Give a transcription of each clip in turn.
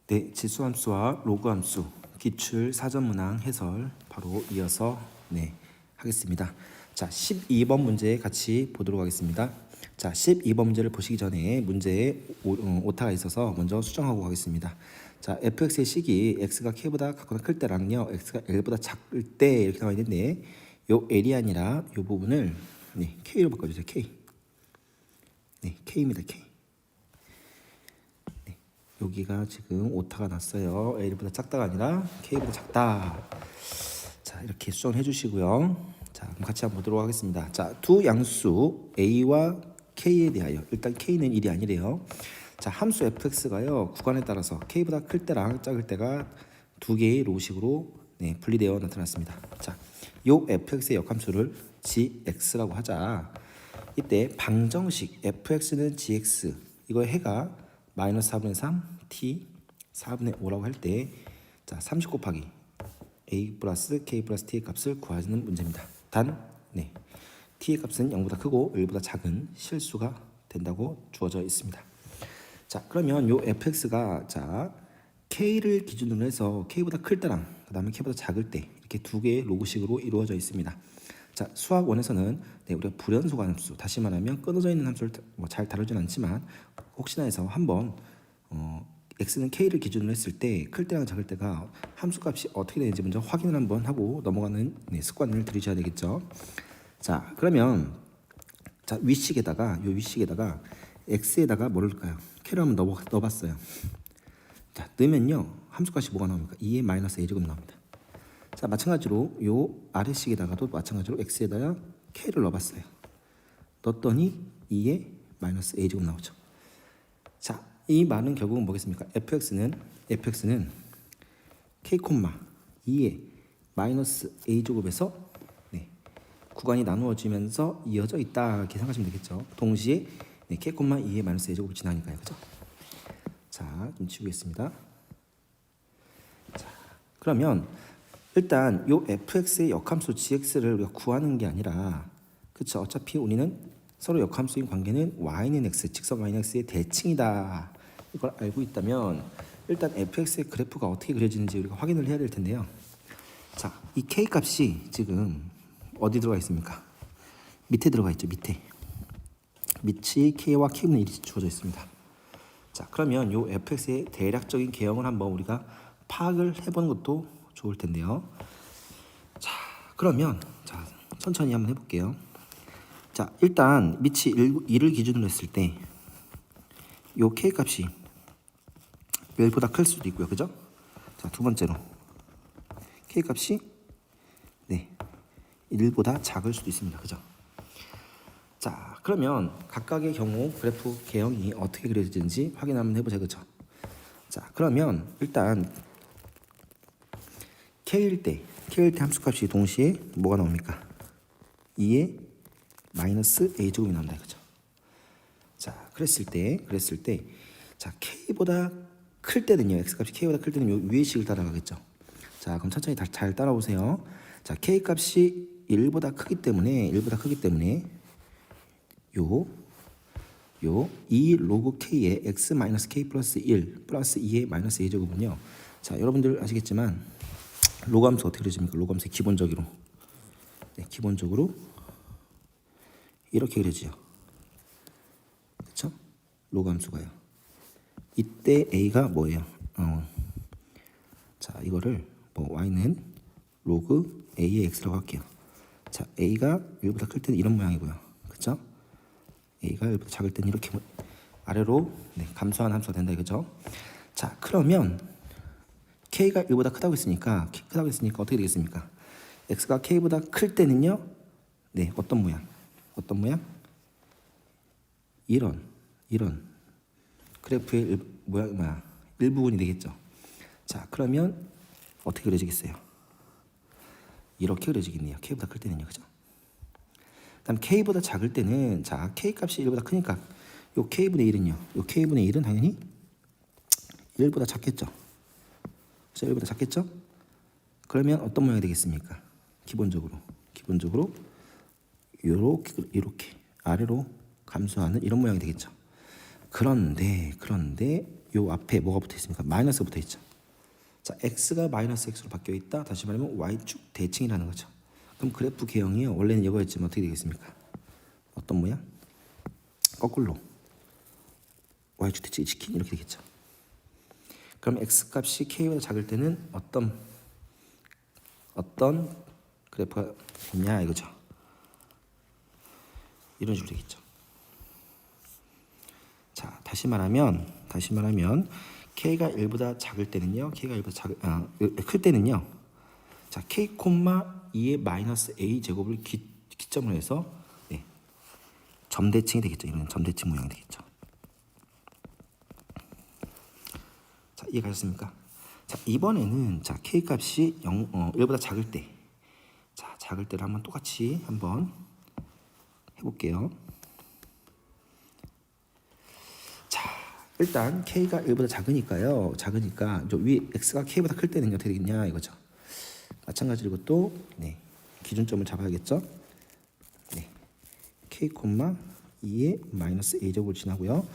네, 지수함수와 로그함수 기출 사전문항 해설 바로 이어서 하겠습니다. 자, 12번 문제 같이 보도록 하겠습니다. 자, 12번 문제를 보시기 전에 문제에 오타가 있어서 먼저 수정하고 가겠습니다. 자, fx의 식이 x가 k보다 같거나 클 때랑요, x가 l보다 작을 때 이렇게 나와 있는데 요 l이 아니라 요 부분을 k로 바꿔주세요. k. k입니다. k. 여기가 지금 오타가 났어요. L보다 작다가 아니라 K보다 작다. 자, 이렇게 수정해 주시고요. 자, 그럼 같이 한번 보도록 하겠습니다. 자, 두 양수 A와 K에 대하여 일단 K는 1이 아니래요. 자, 함수 fx가요. 구간에 따라서 K보다 클 때랑 작을 때가 두 개의 로식으로 분리되어 나타났습니다. 자, 요 fx의 역함수를 gx라고 하자. 이때 방정식 fx는 gx 이거 해가 마이너스 4분의 3 t 4분의 5라고 할 때 자, 30 곱하기 a 플러스 k 플러스 t의 값을 구하는 문제입니다. 단 t의 값은 0보다 크고 1보다 작은 실수가 된다고 주어져 있습니다. 자, 그러면 요 fx가 자 k를 기준으로 해서 k보다 클 때랑 그 다음에 k보다 작을 때 이렇게 두 개의 로그식으로 이루어져 있습니다. 자, 수학 원에서는 우리가 불연소관 함수, 다시 말하면 끊어져 있는 함수를 잘 다루진 않지만 혹시나 해서 한번 x는 k를 기준으로 했을 때 클 때랑 작을 때가 함수값이 어떻게 되는지 먼저 확인을 한번 하고 넘어가는 습관을 들이셔야 되겠죠. 자, 그러면 자 위식에다가 요 위식에다가 x에다가 뭐를 넣을까요? k를 한번 넣어봤어요. 자, 넣으면요 함수값이 뭐가 나옵니까? 2의 마이너스 a제곱 나옵니다. 자, 마찬가지로 요 아래식에다가도 마찬가지로 x에다가 k를 넣어봤어요. 넣었더니 2의 마이너스 a제곱 나오죠. 자, 이 말은 결국은 뭐겠습니까? fx는 k, 2의 마이너스 a제곱에서 구간이 나누어지면서 이어져 있다 이렇게 생각하시면 되겠죠. 동시에 k, 2의 마이너스 a제곱을 지나니까요. 그죠? 자, 좀 지우겠습니다. 자, 그러면 일단 요 fx의 역함수 gx를 우리가 구하는 게 아니라 그쵸? 어차피 우리는 서로 역함수인 관계는 y는 x, 직선 y는 x의 대칭이다. 이걸 알고 있다면 일단 fx의 그래프가 어떻게 그려지는지 우리가 확인을 해야 될 텐데요. 자, 이 k 값이 지금 어디 들어가 있습니까? 밑에 들어가 있죠. 밑이 k와 k분의 1이 주어져 있습니다. 자, 그러면 요 fx의 대략적인 개형을 한번 우리가 파악을 해보는 것도 좋을 텐데요. 자, 그러면 자 천천히 한번 해볼게요. 자, 일단 밑이 1을 기준으로 했을 때 요 k 값이 1보다 클 수도 있고요. 그죠? 자, 두 번째로 k 값이 1보다 작을 수도 있습니다. 그죠? 자, 그러면 각각의 경우 그래프 개형이 어떻게 그려지는지 확인 한번 해보자. 그죠? 자, 그러면 일단 k일 때 함수값이 동시에 뭐가 나옵니까? 2의 마이너스 a제곱이 나온다. 그죠? 자, 그랬을 때 자, k보다 클 때는요, x값이 k보다 클 때는 요 위의 식을 따라가겠죠. 자, 그럼 천천히 잘 따라오세요. 자, k값이 1보다 크기 때문에 요 2 로그 k의 x 마이너스 k 플러스 1 플러스 2의 마이너스 a제곱은요. 자, 여러분들 아시겠지만 로그 함수 어떻게 그려집니까? 로그 함수 기본적으로 이렇게 그려지죠. 그렇죠? 로그 함수가요. 이때 a가 뭐예요? 자, 이거를 y는 로그 a의 x라고 할게요. 자, a가 1보다 클 때는 이런 모양이고요. 그렇죠? a가 1보다 작을 때는 이렇게 아래로 감소한 함수가 된다 이거죠. 자, 그러면 k가 1보다 크다고 했으니까 어떻게 되겠습니까? x가 k보다 클 때는요. 어떤 모양? 이런 그래프의 일부분이 되겠죠. 자, 그러면 어떻게 그려지겠어요? 이렇게 그려지겠네요. k보다 클 때는요. 그죠? 그다음 k보다 작을 때는 자, k 값이 1보다 크니까 요 k분의 1은요. 요 k분의 1은 당연히 1보다 작겠죠. 그래서 1보다 작겠죠? 그러면 어떤 모양이 되겠습니까? 기본적으로 이렇게 아래로 감소하는 이런 모양이 되겠죠. 그런데 요 앞에 뭐가 붙어 있습니까? 마이너스가 붙어 있죠. 자, x가 마이너스 x로 바뀌어 있다. 다시 말하면 y축 대칭이라는 거죠. 그럼 그래프 개형이요. 원래는 이거였지만 어떻게 되겠습니까? 어떤 모양? 거꾸로 y축 대칭 치킨 이렇게 되겠죠. 그럼 x 값이 k보다 작을 때는 어떤 그래프가 있냐 이거죠. 이런 식으로 되겠죠. 자, 다시 말하면 k가 1보다 작을 때는요. 클 때는요. 자, k, 2의 마이너스 a 제곱을 기점으로 해서 네, 점대칭이 되겠죠. 이런 점대칭 모양이 되겠죠. 자, 이해가셨습니까? 자, 이번에는 자, k 값이 1보다 작을 때, 자, 작을 때를 한번 똑같이 한번 해볼게요. 자, 일단 k가 1보다 작으니까요. 작으니까 위 x가 k보다 클 때는 어떻게 되겠냐 이거죠. 마찬가지로 이것도 네, 기준점을 잡아야겠죠. 네, k, 2의 마이너스 a 제곱을 지나고요.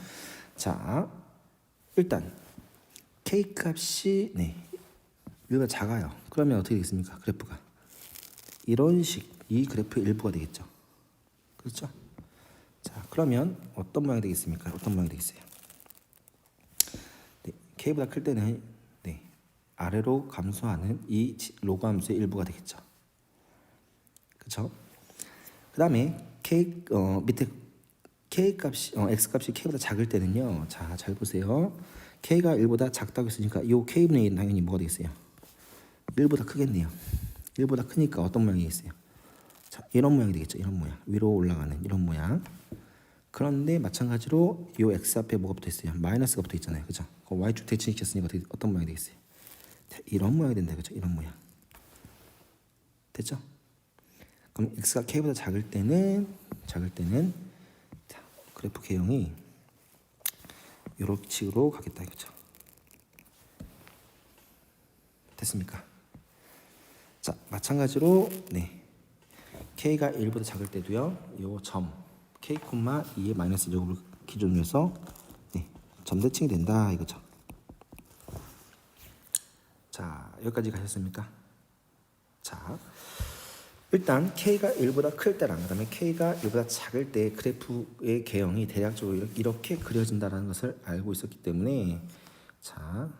자, 일단 k 값이 네, 1보다 작아요. 그러면 어떻게 되겠습니까? 그래프가 이런 이 그래프의 일부가 되겠죠. 그렇죠? 자, 그러면 어떤 모양이 되겠습니까? 어떤 모양이 되겠어요? 네, k보다 클 때는 네, 아래로 감소하는 이 로그 함수의 일부가 되겠죠. 그렇죠? 그다음에 밑에 k 값이 x 값이 k보다 작을 때는요. 자, 잘 보세요. k가 1보다 작다고 했으니까 이 k분의 1은 당연히 뭐가 되겠어요? 1보다 크겠네요. 1보다 크니까 어떤 모양이 되겠어요? 자, 이런 모양이 되겠죠. 이런 모양. 위로 올라가는 이런 모양. 그런데 마찬가지로 이 x 앞에 뭐가 붙어 있어요? 마이너스가 붙어 있잖아요. 그죠? y축 대칭시켰으니까 어떤 모양이 되겠어요? 자, 이런 모양이 된다. 그죠? 이런 모양. 됐죠? 그럼 x가 k보다 작을 때는 자, 그래프 개형이 이런 식으로 가겠다. 그죠? 됐습니까? 자, 마찬가지로 네. k가 1보다 작을 때도요. 요 점 k, 2의 마이너스 제곱을 기준으로 해서 네, 점대칭이 된다 이거죠. 자, 여기까지 가셨습니까? 자, 일단 k가 1보다 클 때랑 그다음에 k가 1보다 작을 때 그래프의 개형이 대략적으로 이렇게 그려진다는 것을 알고 있었기 때문에 자,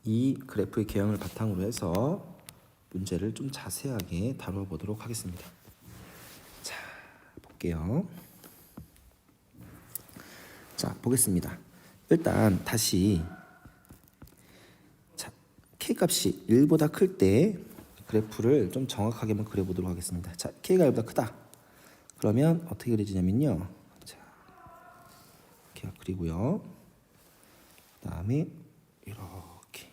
이 그래프의 개형을 바탕으로 해서 문제를 좀 자세하게 다뤄보도록 하겠습니다. 자, 볼게요. 자, 보겠습니다. 일단 다시 자, k값이 1보다 클 때 그래프를 좀 정확하게 한번 그려보도록 하겠습니다. 자, k가 1보다 크다. 그러면 어떻게 그려지냐면요. 자, 이렇게 그리고요. 그다음에 이렇게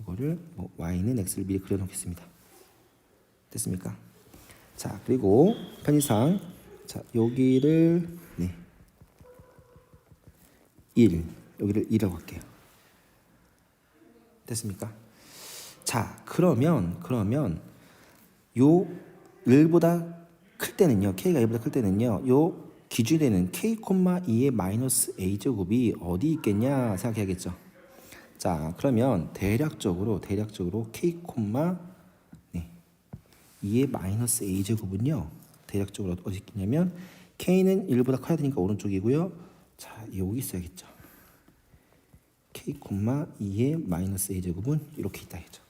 이거를 뭐 y는 x를 미리 그려놓겠습니다. 됐습니까? 자, 그리고 편의상 자, 여기를 네, 1 여기를 1이라고 할게요. 됐습니까? 자, 그러면 요 1보다 클 때는요. k가 1보다 클 때는요. 요 기준이 되는 k, 2의 마이너스 a 제곱이 어디 있겠냐 생각해야겠죠. 자, 그러면 대략적으로 k, 네, 2의 마이너스 a 제곱은요. 대략적으로 어디 있겠냐면 k는 1보다 커야 되니까 오른쪽이고요. 자, 여기 있어야겠죠. k, 2의 마이너스 a 제곱은 이렇게 있다겠죠.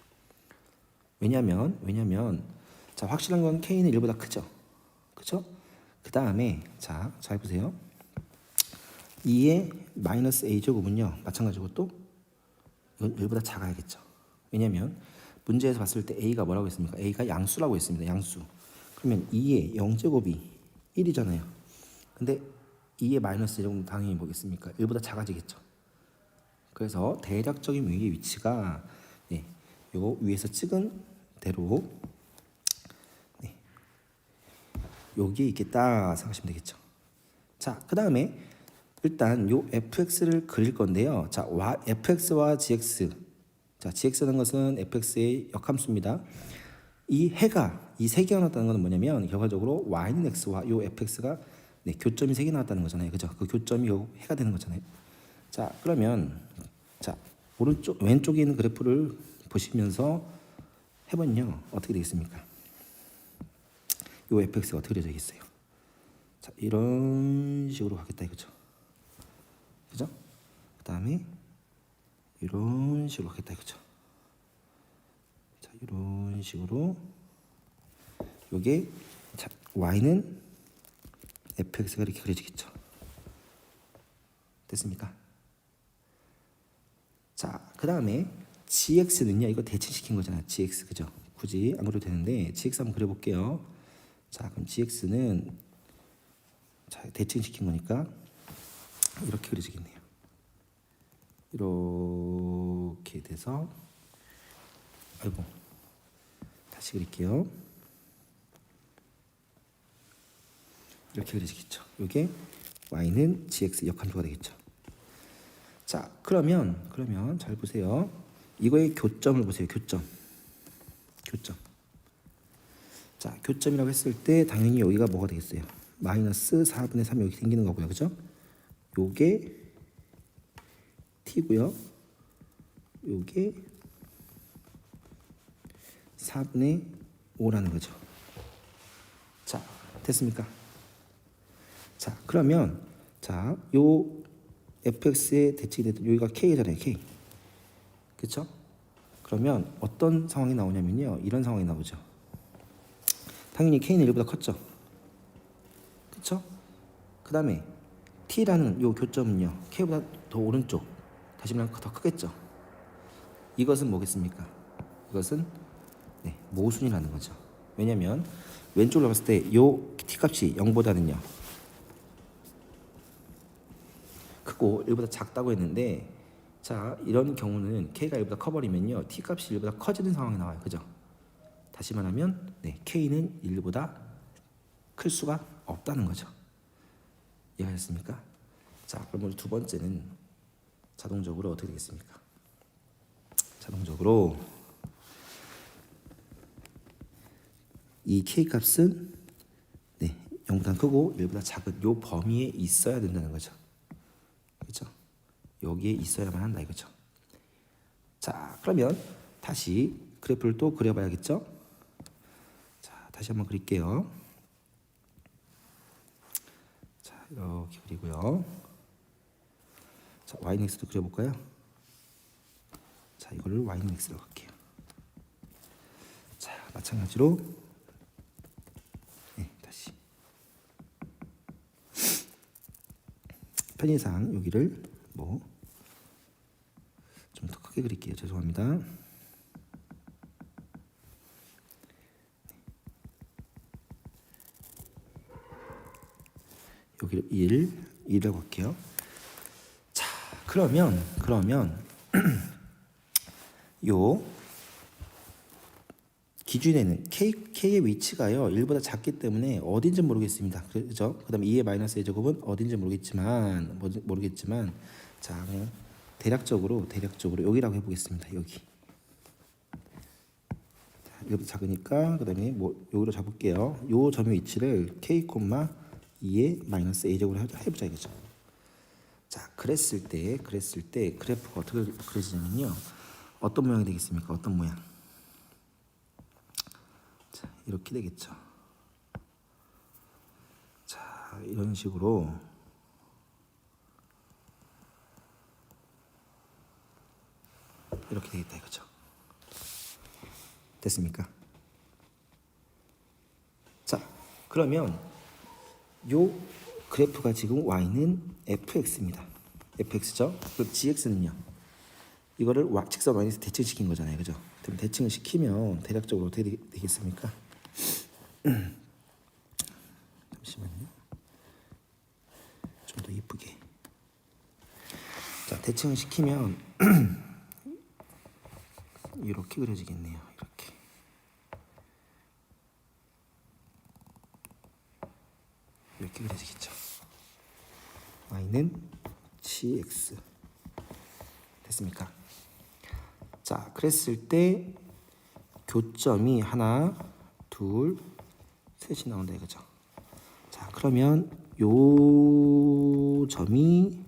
왜냐면 자, 확실한 건 k는 1보다 크죠. 그렇죠? 그 다음에 자, 잘 보세요. 2의 마이너스 a 제곱은요. 마찬가지로 또 이건 1보다 작아야겠죠. 왜냐면 문제에서 봤을 때 a가 뭐라고 했습니까? a가 양수라고 했습니다. 양수. 그러면 2의 0제곱이 1이잖아요. 근데 2의 마이너스 제곱은 당연히 뭐겠습니까? 1보다 작아지겠죠. 그래서 대략적인 위의 위치가 네, 요 위에서 찍은 대로 네, 여기에 있겠다 생각하시면 되겠죠. 자, 그 다음에 일단 요 fx를 그릴 건데요. 자, fx와 gx. 자, gx라는 것은 fx의 역함수입니다. 이 해가 이 세 개가 나왔다는 것은 뭐냐면 결과적으로 y는 x와 요 fx가 네, 교점이 세 개 나왔다는 거잖아요. 그죠? 그 교점이 요 해가 되는 거잖아요. 자, 그러면 자, 오른쪽 왼쪽에 있는 그래프를 보시면서 해보면요. 어떻게 되겠습니까? 요 fx가 어떻게 그려져 있어요? 자, 이런 식으로 가겠다 이거죠. 그죠? 그다음에 이런 식으로 가겠다 이거죠. 자, 이런 식으로 요게 자, y는 fx가 이렇게 그려지겠죠. 됐습니까? 자, 그 다음에 gx는요. 이거 대칭시킨 거잖아요. gx 그죠? 굳이 안 그려도 되는데 gx 한번 그려볼게요. 자, 그럼 gx는 자, 대칭시킨 거니까 이렇게 그려지겠네요. 이렇게 돼서 아이고 다시 그릴게요. 이렇게 그려지겠죠. 이게 y는 gx 역함수가 되겠죠. 자, 그러면 잘 보세요. 이거의 교점을 보세요. 교점. 자, 교점이라고 했을 때 당연히 여기가 뭐가 되겠어요? 마이너스 4분의 3 여기 생기는 거고요. 그죠? 요게 t고요. 요게 4분의 5라는 거죠. 자, 됐습니까? 자, 그러면 자, 요 fx의 대칭이 됐던 여기가 k잖아요. k. 그렇죠? 그러면 어떤 상황이 나오냐면요. 이런 상황이 나오죠. 당연히 k는 1보다 컸죠. 그렇죠? 그다음에 t라는 요 교점은요. k보다 더 오른쪽. 다시 말하면 더 크겠죠. 이것은 뭐겠습니까? 이것은 네, 모순이라는 거죠. 왜냐면 왼쪽으로 봤을 때 요 t 값이 0보다는요. 크고 1보다 작다고 했는데 자, 이런 경우는 k가 1보다 커버리면요. t 값이 1보다 커지는 상황이 나와요. 그죠? 다시 말하면 네, k는 1보다 클 수가 없다는 거죠. 이해하셨습니까? 자, 그럼 두 번째는 자동적으로 어떻게 되겠습니까? 자동적으로 이 k 값은 네, 0보다 크고 1보다 작은 요 범위에 있어야 된다는 거죠. 그렇죠? 여기에 있어야만 한다 이거죠. 자, 그러면 다시 그래프를 또 그려봐야겠죠? 자, 다시 한번 그릴게요. 자, 이렇게 그리고요. 자, y는 x도 그려볼까요? 자, 이거를 y는 x로 갈게요. 자, 마찬가지로 네, 다시 편의상 여기를 뭐 좀 더 크게 그릴게요. 죄송합니다. 여기를 1이라고 할게요. 자, 그러면 요 기준에는 k의 위치가요 1보다 작기 때문에 어딘지 모르겠습니다. 그죠? 그다음에 2의 마이너스 제곱은 어딘지 모르겠지만 자, 그냥 대략적으로 여기라고 해보겠습니다. 여기. 자, 1보다 작으니까 그다음에 뭐 여기로 잡을게요. 요 점의 위치를 k, 2의 마이너스 a제곱으로 해보자 이거죠. 자, 그랬을 때 그래프가 어떻게 그려지냐면요. 어떤 모양이 되겠습니까? 어떤 모양? 자, 이렇게 되겠죠. 자, 이런 식으로 이렇게 되겠다 이거죠. 됐습니까? 자, 그러면 요 그래프가 지금 y는 fx입니다. fx죠. 그럼 gx는요. 이거를 직선 y에서 대칭시킨 거잖아요. 그죠? 그럼 대칭을 시키면 대략적으로 어떻게 되겠습니까? 잠시만요. 좀 더 이쁘게. 자, 대칭을 시키면 이렇게 그려지겠네요. 이렇게 그려지겠죠. y는 gx 됐습니까? 자, 그랬을 때 교점이 하나, 둘, 셋이 나온다 이거죠. 자, 그러면 요 점이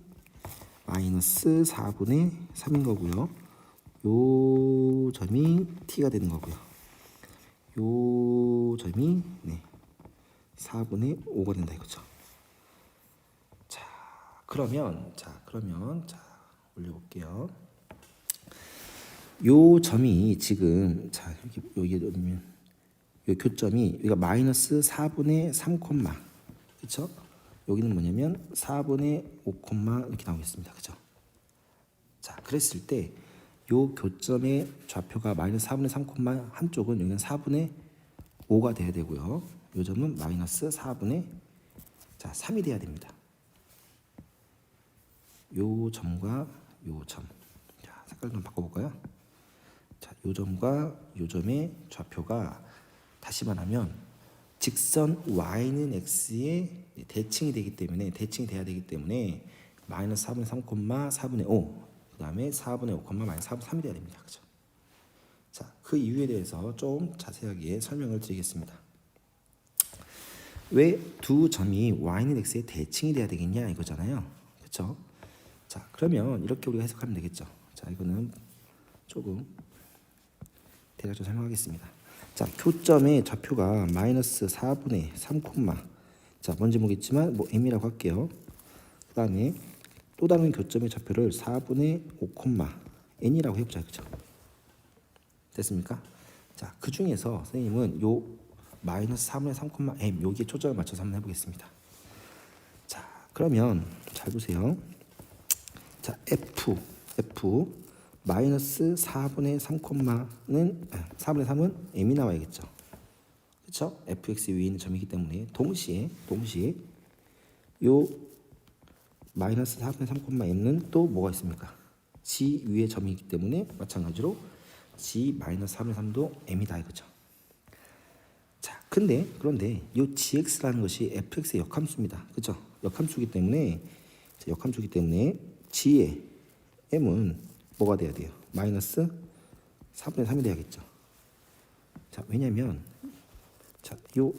마이너스 4분의 3인 거고요. 요 점이 t가 되는 거고요. 요 점이 4분의 5가 된다 이거죠. 자, 그러면 올려볼게요. 요 점이 지금 여기 넣으면 요 교점이 여기가 마이너스 4분의 3, 그렇죠? 여기는 뭐냐면 4분의 5, 이렇게 나오겠습니다. 그죠? 자, 그랬을 때 요 교점의 좌표가 마이너스 4분의 3, 한쪽은 여기는 4분의 5가 돼야 되고요. 요 점은 마이너스 4분의 3이 돼야 됩니다. 요 점과 요 점. 자, 색깔 좀 바꿔볼까요? 자, 요 점과 요 점의 좌표가 다시 말하면 직선 y는 x의 대칭이 돼야 되기 때문에 마이너스 4분의 3, 4분의 5, 그 다음에 4분의 5, 마이너스 4분의 3이 돼야 됩니다. 그죠? 자, 그 이유에 대해서 좀 자세하게 설명을 드리겠습니다. 왜 두 점이 y는 x의 대칭이 돼야 되겠냐 이거잖아요. 그렇죠? 자, 그러면 이렇게 우리가 해석하면 되겠죠. 자, 이거는 조금 대략적으로 설명하겠습니다. 자, 교점의 좌표가 마이너스 4분의 3, 자, 뭔지 모르겠지만 뭐 m이라고 할게요. 그 다음에 또 다른 교점의 좌표를 4분의 5, n이라고 해보자. 그죠? 됐습니까? 자, 그 중에서 선생님은 요 마이너스 4분의 3, m 여기에 초점을 맞춰서 한번 해보겠습니다. 자, 그러면 잘 보세요. 자, f 마이너스 4분의 3는 4분의 3은 m이 나와야겠죠. 그렇죠? fx 위에 있는 점이기 때문에 동시에 요 마이너스 4분의 3m는 또 뭐가 있습니까? g 위에 점이기 때문에 마찬가지로 g 마이너스 4분의 3도 m이다 이거죠. 자, 그런데 이 gx라는 것이 fx의 역함수입니다. 그렇죠? 역함수이기 때문에 g의 m은 뭐가 돼야 돼요? 마이너스 4분의 3이 돼야겠죠. 자, 왜냐면 요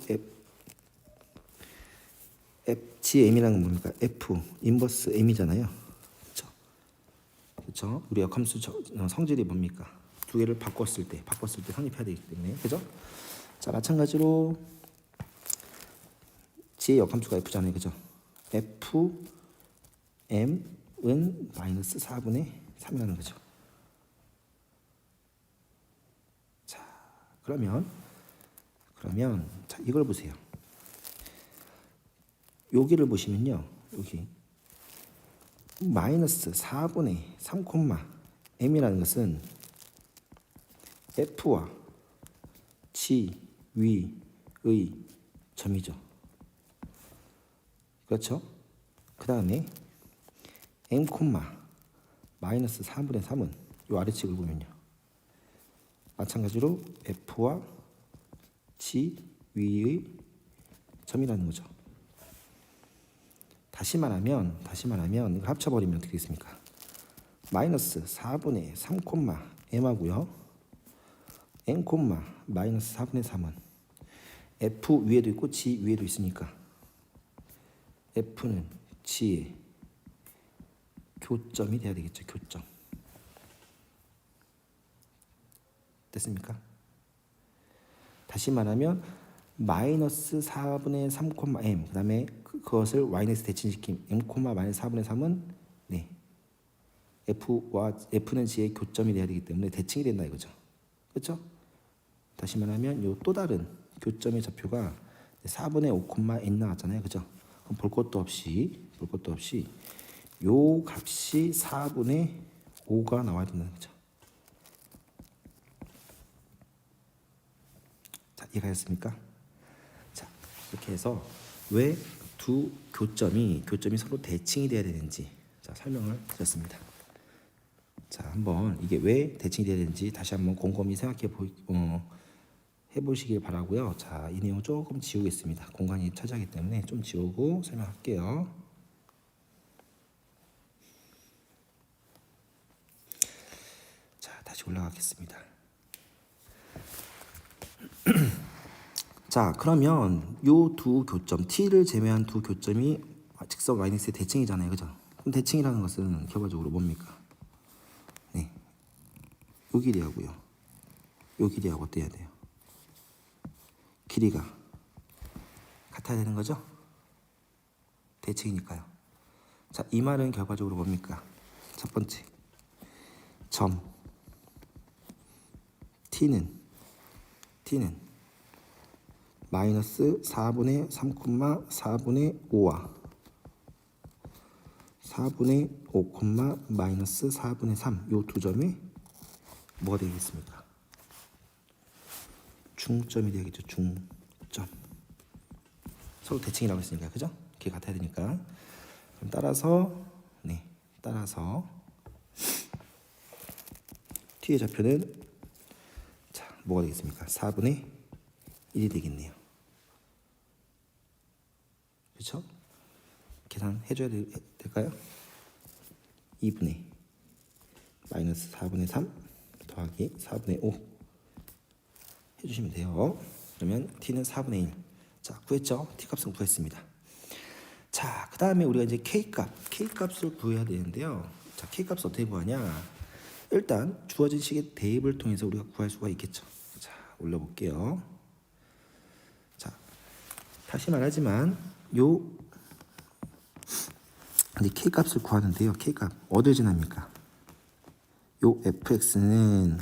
gm이라는 건 뭡니까? f 인버스 m이잖아요. 그렇죠? 우리 역함수 성질이 뭡니까? 두 개를 바꿨을 때 성립해야 되기 때문에, 그죠? 자, 마찬가지로 g의 역함수가 f잖아요, 그죠? f m은 마이너스 4분의 3이라는 거죠. 자, 그러면 자, 이걸 보세요. 여기를 보시면요, 여기 마이너스 4분의 3, m이라는 것은 f와 g 위의 점이죠. 그렇죠? 그 다음에 m, 마이너스 4분의 3은 이 아래측을 보면요, 마찬가지로 f와 g 위의 점이라는 거죠. 다시 말하면 이걸 합쳐버리면 어떻게 되겠습니까? 마이너스 4분의 3, m하고요, n, 마이너스 4분의 3은 f 위에도 있고 g 위에도 있으니까 f는 g의 교점이 돼야 되겠죠. 교점. 됐습니까? 다시 말하면 마이너스 4분의 3, m 그 다음에 그것을 y에서 대칭시킨 m, 마이너스 4분의 3은 f는 g의 교점이 돼야 되기 때문에 대칭이 된다 이거죠. 그렇죠? 다시 말하면 요 또 다른 교점의 좌표가 4분의 5, n 나왔잖아요. 그죠? 그럼 볼 것도 없이 요 값이 4분의 5가 나와야 된다는 거죠. 자, 이해가 됐습니까? 자, 이렇게 해서 왜 두 교점이 서로 대칭이 돼야 되는지 설명을 드렸습니다. 자, 한번 이게 왜 대칭이 돼야 되는지 다시 한번 곰곰이 해보시길 바라고요. 자, 이 내용 조금 지우겠습니다. 공간이 차지하기 때문에 좀 지우고 설명할게요. 자, 다시 올라가겠습니다. 자, 그러면 요 두 교점, t를 제외한 두 교점이 직선 yx의 대칭이잖아요, 그죠? 그럼 대칭이라는 것은 결과적으로 뭡니까? 네, 요 길이하고요. 요 길이하고 어때야 돼요? 길이가 같아야 되는 거죠? 대칭이니까요. 자, 이 말은 결과적으로 뭡니까? 첫 번째, 점 t는 마이너스 4분의 3,4분의 5와 4분의 5, 마이너스 4분의 3 요 두 점이 뭐가 되겠습니까? 중점이 되겠죠. 중점. 서로 대칭이라고 했으니까, 그죠? 이렇게 같아야 되니까. 그럼 따라서 t의 좌표는 자, 뭐가 되겠습니까? 4분의 1이 되겠네요. 그렇죠? 계산해줘야 될까요? 2분의 마이너스 4분의 3 더하기 4분의 5 해주시면 돼요. 그러면 t는 4분의 1. 자, 구했죠? t 값은 구했습니다. 자, 그 다음에 우리가 이제 K값을 구해야 되는데요. 자, K값을 어떻게 구하냐? 일단 주어진 식의 대입을 통해서 우리가 구할 수가 있겠죠. 자, 올려볼게요. 자, 다시 말하지만 이제 K값을 구하는데요. K값 어딜 지납니까? 요 fx는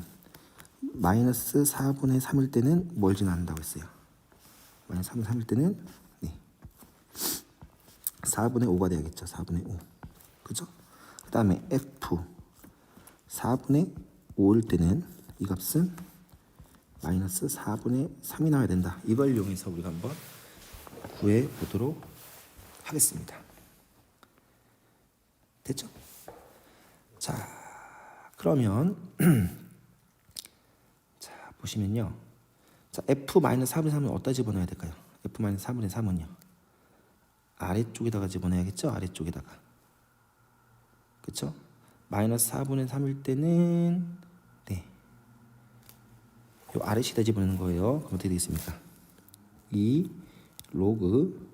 마이너스 4분의 3일 때는 뭘 지난다고 했어요? 마이너스 4분의 3일 때는 4분의 5가 돼야겠죠. 4분의 5. 그죠? 그 다음에 f 4분의 5일 때는 이 값은 마이너스 4분의 3이 나와야 된다. 이걸 이용해서 우리가 한번 구해 보도록 하겠습니다. 됐죠? 자, 그러면 자, 보시면요. 자, f-4분의 3은 어디다 집어넣어야 될까요? f-4분의 3은요. 아래쪽에다가 집어넣어야겠죠? 아래쪽에다가. 그쵸? 마이너스 4분의 3일 때는 요 아래시다 집어넣는 거예요. 그럼 어떻게 되겠습니까? 2 로그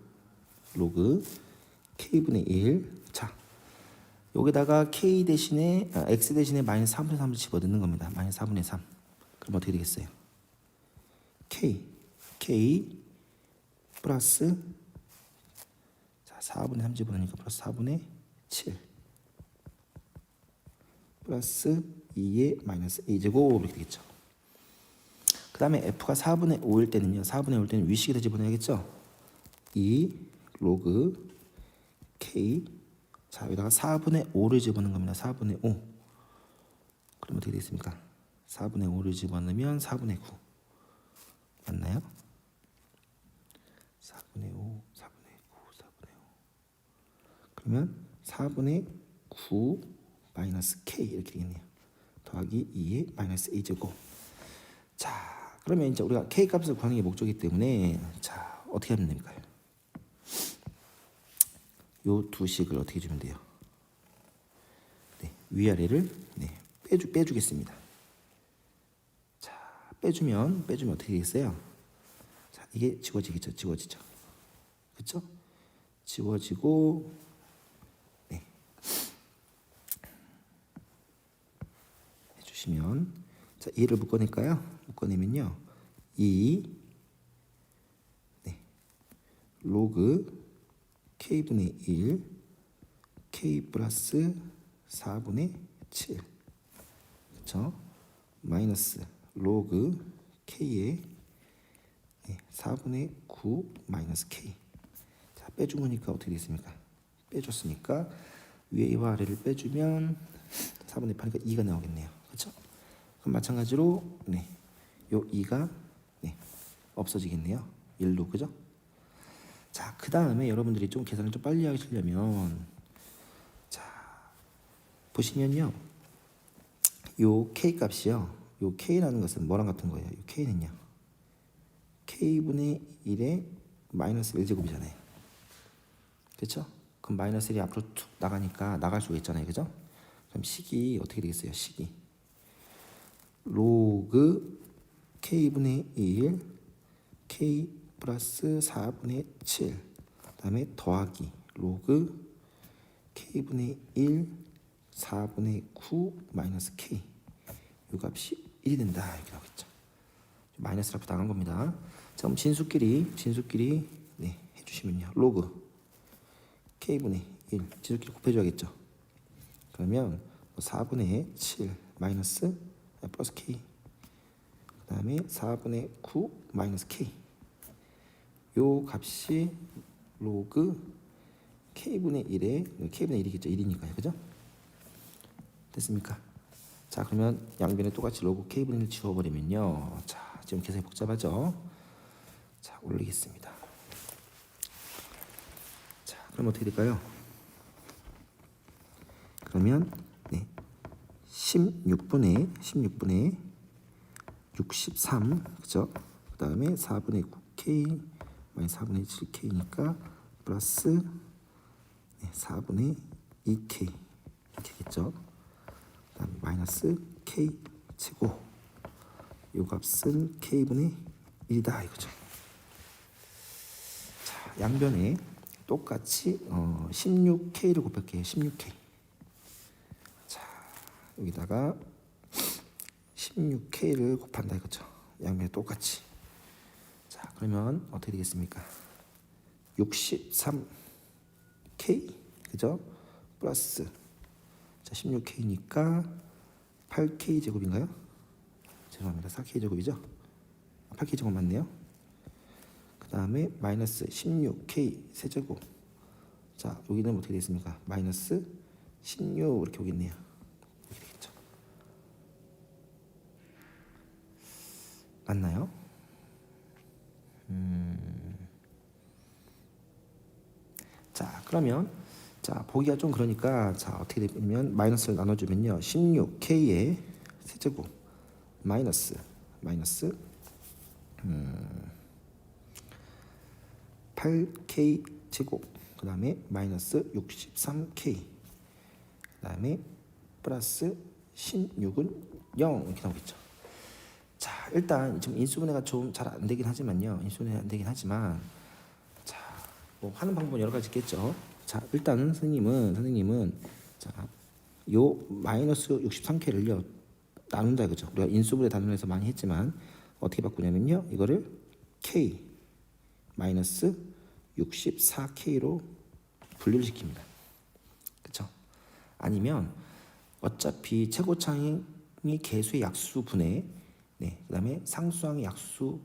k분의 1. 자, 여기다가 k 대신에 x 대신에 마이너스 4분의 3을 집어넣는 겁니다. 마이너스 4분의 3. 그럼 어떻게 되겠어요? k 플러스 4분의 3 집어넣으니까 플러스 4분의 7 플러스 2의 마이너스 a제곱 이렇게 되겠죠. 그 다음에 f가 4분의 5일 때는요. 4분의 5일 때는 위식에다 집어넣어야겠죠. 2 로그 k. 자, 여기다가 4분의 5를 집어넣는 겁니다. 4분의 5. 그럼 어떻게 되겠습니까? 4분의 5를 집어넣으면 4분의 9. 맞나요? 4분의 5, 4분의 9, 4분의 5. 그러면 4분의 9 마이너스 k 이렇게 되겠네요. 더하기 2의 마이너스 a제곱. 자, 그러면 이제 우리가 k 값을 구하는 게 목적이기 때문에 자, 어떻게 하면 됩니까? 요 두 식을 어떻게 주면 돼요? 위아래를 빼주겠습니다. 자, 빼주면 어떻게 되겠어요? 자, 이게 지워지겠죠. 그렇죠? 지워지고 해주시면 자, 2를 묶어낼까요? 묶어내면요. 2 로그 k분의 1 k 플러스 4분의 7 그렇죠? 마이너스 로그 k의 4분의 9 마이너스 k. 자, 빼준 거니까 어떻게 됐습니까? 빼줬으니까 위와 아래를 빼주면 4분의 8이니까 2가 나오겠네요. 그렇죠? 그럼 마찬가지로 요 2가 없어지겠네요. 1로. 그죠? 자, 그 다음에 여러분들이 좀 계산을 좀 빨리 하시려면 자, 보시면요. 요 k 값이요. 요 k라는 것은 뭐랑 같은 거예요? 요 k는요. k분의 1에 마이너스 1제곱이잖아요. 그렇죠? 그럼 마이너스 1이 앞으로 툭 나가니까 나갈 수가 있잖아요. 그죠? 그럼 식이 어떻게 되겠어요? 식이 로그 k분의 1 k 플러스 4분의 7 그 다음에 더하기 로그 k분의 1 4분의 9 마이너스 k 이 값이 1이 된다 이렇게 나오겠죠. 마이너스 라프 당한 겁니다. 자, 그럼 진수끼리 네, 해주시면요. 로그 k분의 1 진수끼리 곱해줘야겠죠. 그러면 4분의 7 마이너스 플러스 k 그 다음에 4분의 9 마이너스 k 요 값이 로그 k분의 1에 k분의 1이겠죠. 1이니까요. 그죠? 됐습니까? 자, 그러면 양변에 똑같이 로그 k분의 1 지워버리면요. 자, 지금 계산이 복잡하죠? 자, 올리겠습니다. 자, 그럼 어떻게 될까요? 그러면 네, 16분의 63 그죠? 그 다음에 4분의 9k 마이너스 4분의 7k니까 플러스 네, 4분의 2k 이렇게 겠죠? 그 다음에 마이너스 k 제곱 요 값은 k분의 1이다 이거죠. 자, 양변에 똑같이 16k를 곱할게요. 16k. 자, 여기다가 16k를 곱한다 이거죠. 양변에 똑같이. 자, 그러면 어떻게 되겠습니까? 63k 그죠? 플러스 자, 16k니까 8k 제곱인가요? 죄송합니다. 4k 제곱이죠? 8k 제곱 맞네요. 그 다음에 마이너스 16k 세제곱. 자, 여기는 어떻게 되겠습니까? 마이너스 16 이렇게 오겠네요. 이렇게 되겠죠. 맞나요? 자, 그러면 자, 보기가 좀 그러니까 자, 어떻게 되면 마이너스를 나눠주면요. 16k의 세제곱 마이너스 8k 제곱 그 다음에 마이너스 63k 그 다음에 플러스 16은 0 이렇게 나오겠죠. 자, 일단 지금 인수분해가 좀 잘 안 되긴 하지만요. 인수분해 안 되긴 하지만 자, 뭐 하는 방법은 여러 가지 있겠죠. 자, 일단은 선생님은 자, 요 마이너스 63k를요 나눈다 이거죠. 우리가 인수분해 단원에서 많이 했지만 어떻게 바꾸냐면요. 이거를 k 마이너스 64k로 분류를 시킵니다. 그렇죠? 아니면 어차피 최고차항이 개수의 약수 분해 네, 그다음에 상수항의 약수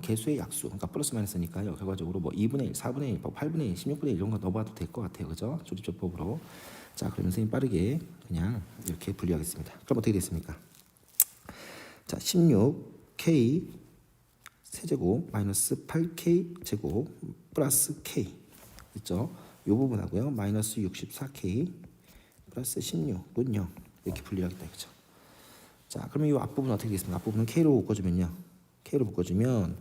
개수의 약수 그러니까 플러스 마이너스니까요. 결과적으로 뭐 2분의 1, 4분의 1, 8분의 1, 16분의 1 이런 거 넣어봐도 될 것 같아요. 그죠? 조집조법으로. 자, 그러면 선생님 빠르게 그냥 이렇게 분류하겠습니다. 그럼 어떻게 됐습니까? 자, 16k 세제곱 마이너스 8k 제곱 플러스 k 있죠? 이 부분하고요. 마이너스 64k 플러스 16은 0 이렇게 분류하겠다 이거죠. 자, 그러면 이 앞부분 어떻게 되겠습니까? 앞부분은 k로 묶어주면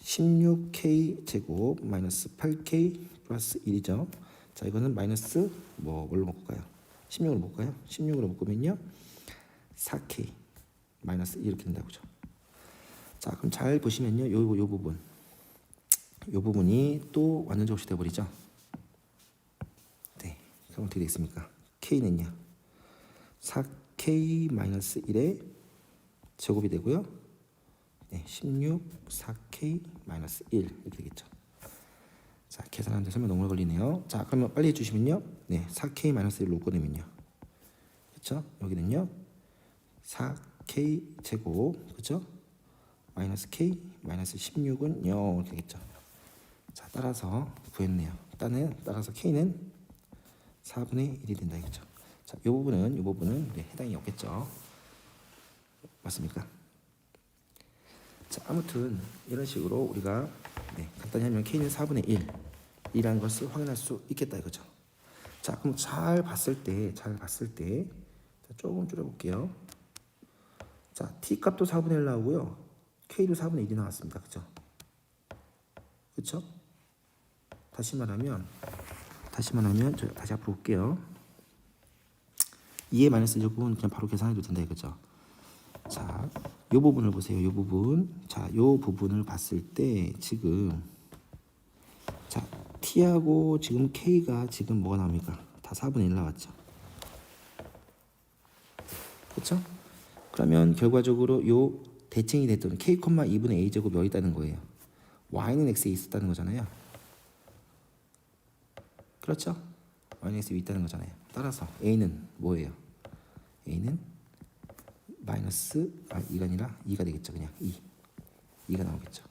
16k 제곱 마이너스 8k 플러스 1이죠. 자, 이거는 마이너스 뭘로 묶을까요? 16으로 묶을까요? 16으로 묶으면요 4k 마이너스 2 이렇게 된다고 죠. 자, 그럼 잘 보시면요 요 부분이 또 완전 제곱이 되어버리죠. 네, 그럼 어떻게 되겠습니까? k는요 4k 마이너스 1의 제곱이 되고요. 네, 16 4k 마이너스 1 이렇게 되겠죠. 자, 계산하는데 설명 너무 오래 걸리네요. 자, 그러면 빨리 해주시면요. 네, 4k 마이너스 1로 묶어내면요. 그렇죠? 여기는요 4k 제곱 그렇죠? 마이너스 k 마이너스 16은 0 이렇게 되겠죠. 자, 따라서 구했네요. 따라서 k는 4분의 1이 된다 이거죠. 자, 이 부분은 네, 해당이 없겠죠. 맞습니까? 자, 아무튼 이런 식으로 우리가 네, 간단히 하면 k는 4분의 1이라는 것을 확인할 수 있겠다 이거죠. 자, 그럼 잘 봤을 때 자, 조금 줄여볼게요. 자, t 값도 4분의 1 나오고요. k도 4분의 1이 나왔습니다. 그죠? 그쵸? 다시 말하면 저 다시 앞으로 올게요. 2의 마이너스 제곱은 그냥 바로 계산해도 된다 이거죠. 자, 요 부분을 보세요. 요 부분. 자, 요 부분을 봤을 때 지금 자, t하고 지금 k가 지금 뭐가 나옵니까? 다 4분의 1 나왔죠. 그렇죠? 그러면 결과적으로 요 대칭이 됐던 k, 2분의 a 제곱이 어디 있다는 거예요? y는 x에 있었다는 거잖아요. 그렇죠? y는 x에 있다는 거잖아요. 따라서 a는 뭐예요? a는 마이너스 2가 아니라 2가 되겠죠. 그냥 2가 나오겠죠.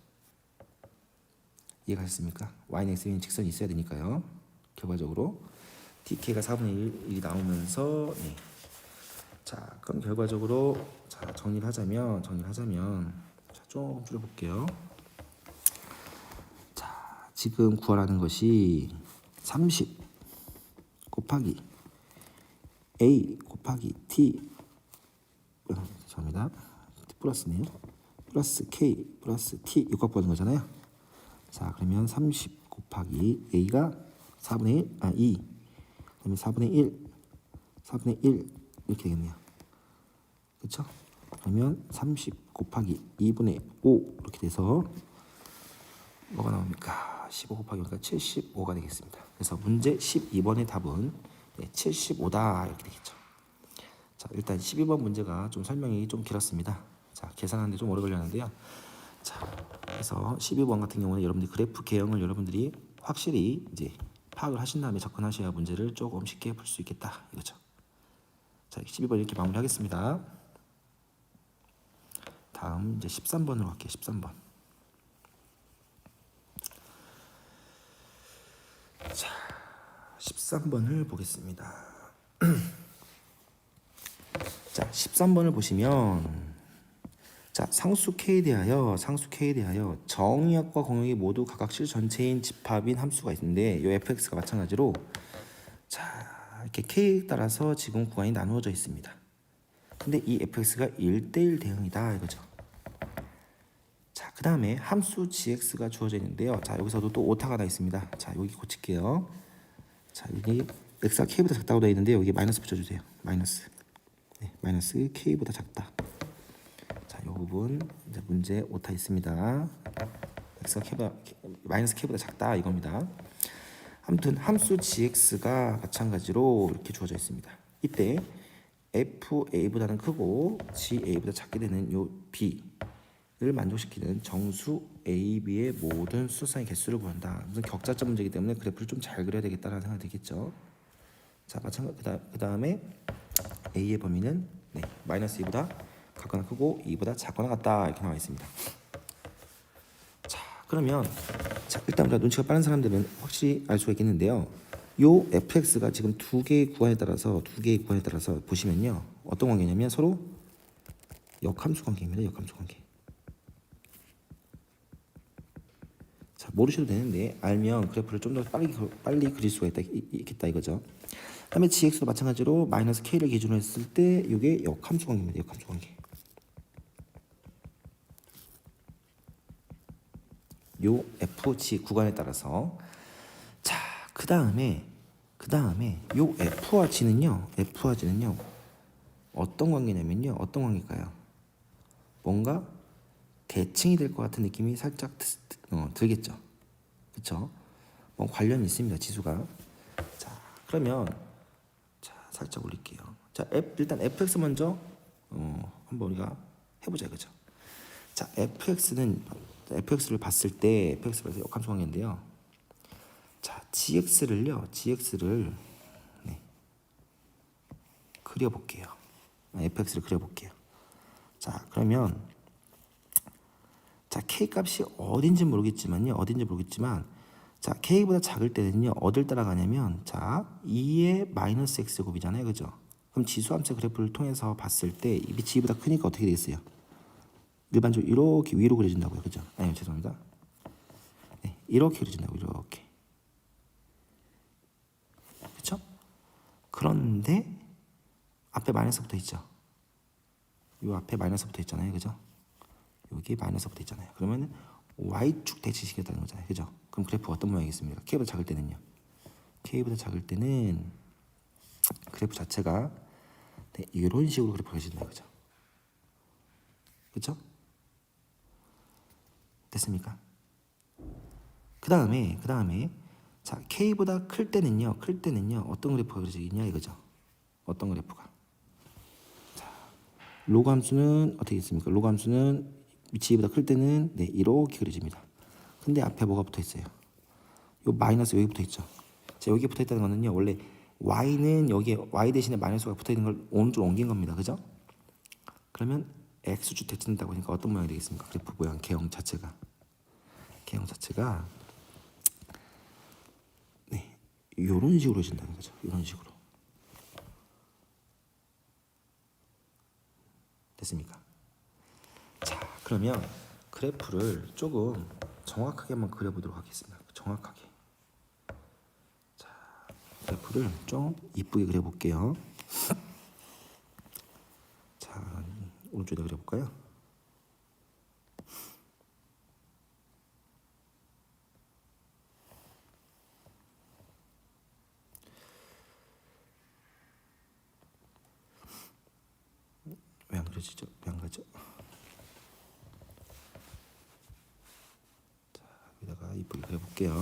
이해가셨습니까? y는 x는 직선이 있어야 되니까요. 결과적으로 dk가 4분의 1이 나오면서 네. 자, 그럼 결과적으로 자, 정리를 하자면 자, 좀 줄여볼게요. 자, 지금 구하라는 것이 30 곱하기 a 곱하기 t 죄송합니다. 플러스네요. 플러스 k 플러스 t 육각 보는 거잖아요. 자, 그러면 30 곱하기 a가 4분의 1, 2 그다음에 4분의 1 이렇게 되겠네요. 그렇죠? 그러면 30 곱하기 2분의 5 이렇게 돼서 뭐가 나옵니까? 15 곱하기 5가 75가 되겠습니다. 그래서 문제 12번의 답은 75다 이렇게 되겠죠. 자, 일단 12번 문제가 좀 설명이 좀 길었습니다. 자, 계산하는데 좀 오래 걸렸는데요. 자, 그래서 12번 같은 경우는 여러분들이 그래프 개형을 여러분들이 확실히 이제 파악을 하신 다음에 접근하셔야 문제를 조금 쉽게 풀 수 있겠다 이거죠. 자, 12번 이렇게 마무리하겠습니다. 다음 이제 13번으로 갈게요. 13번. 자, 13번을 보겠습니다. 자, 13번을 보시면 자, 상수 K에 대하여 정의역과 공역이 모두 각각 실전체인 집합인 함수가 있는데 이 fx가 마찬가지로 자, 이렇게 K에 따라서 지금 구간이 나누어져 있습니다. 근데 이 fx가 1대1 대응이다 이거죠. 자, 그 다음에 함수 gx가 주어져 있는데요. 자, 여기서도 또 오타가 나 있습니다. 자, 여기 고칠게요. 자, 여기 x가 k보다 작다고 되어 있는데 여기 마이너스 붙여주세요. 마이너스. 네, 마이너스 k보다 작다. 자, 이 부분 이제 문제 오타 있습니다. x가 마이너스 k보다 작다 이겁니다. 아무튼 함수 gx가 마찬가지로 이렇게 주어져 있습니다. 이때 fa보다는 크고 ga보다 작게 되는 요 b를 만족시키는 정수 a, b의 모든 수소상의 개수를 구한다. 무슨 격자점 문제이기 때문에 그래프를 좀 잘 그려야 되겠다라는 생각이 들겠죠. 자, 마찬가지 그 다음에 a의 범위는 마이너스 2보다 같거나 크고 2보다 작거나 같다 이렇게 나와 있습니다. 자, 그러면 자, 일단 우리가 눈치가 빠른 사람들은 확실히 알 수가 있겠는데요. 요 fx가 지금 두 개의 구간에 따라서 보시면요, 어떤 관계냐면 서로 역함수 관계입니다. 역함수 관계. 자, 모르셔도 되는데 알면 그래프를 좀 더 빨리 그릴 수가 있겠다 이거죠. 그다음에 gx도 마찬가지로 마이너스 k를 기준으로 했을 때 이게 역함수 관계입니다. 역함수 관계. 요 fg 구간에 따라서 자, 그 다음에 요 f와 g는요 어떤 관계냐면요, 어떤 관계일까요? 뭔가 대칭이 될 것 같은 느낌이 살짝 들겠죠. 그렇죠? 뭐 관련이 있습니다. 지수가. 자, 그러면 자, 살짝 올릴게요. 자, 일단 fx 먼저 한번 우리가 해보자 이거죠. 자, fx를 봤을 때 역함수 관계인데요. 자, gx를 그려볼게요. fx를 그려볼게요. 자, 그러면 자, k 값이 어딘지 모르겠지만 자, k보다 작을 때는요 어딜 따라가냐면 자, 2의 마이너스 x제곱이잖아요, 그죠? 그럼 지수함수 그래프를 통해서 봤을 때 이 빛이 2보다 크니까 어떻게 되겠어요? 일반적으로 이렇게 위로 그려진다고요, 그죠? 아니요, 죄송합니다. 네, 이렇게 그려진다고, 이렇게. 그렇죠? 그런데 앞에 마이너스 붙어 있죠. 요 앞에 마이너스 붙어 있잖아요, 그죠? 여기 마이너스 붙어 있잖아요. 그러면 y축 대칭시켰다는 거잖아요, 그죠? 그럼 그래프 어떤 모양이겠습니까? k보다 작을 때는요. k보다 작을 때는 그래프 자체가 이런 식으로 그래프가 그려진다, 그죠? 그렇죠? 됐습니까? 그 다음에 자, K보다 클 때는요 어떤 그래프가 그려지겠냐 이거죠. 어떤 그래프가. 자, 로그 함수는 어떻게 있습니까? 로그 함수는 위치 A보다 클 때는 네, 이렇게 그려집니다. 근데 앞에 뭐가 붙어 있어요? 요 마이너스 여기 붙어 있죠. 자, 여기 붙어 있다는 거는요 원래 y는 여기에 y 대신에 마이너스가 붙어 있는 걸 오른쪽으로 옮긴 겁니다. 그죠? 그러면 x축 대칭된다고 하니까 어떤 모양이 되겠습니까? 그래프 모양 개형 자체가 네, 이런 식으로 진다는 거죠. 이런 식으로. 됐습니까? 자, 그러면 그래프를 조금 정확하게 한번 그려보도록 하겠습니다. 정확하게. 자, 그래프를 좀 이쁘게 그려볼게요. 자, 오른쪽에다 그려볼까요? 왜 안 그려지죠? 왜 안 가죠? 자, 여기다가 이쁘게 그려볼게요.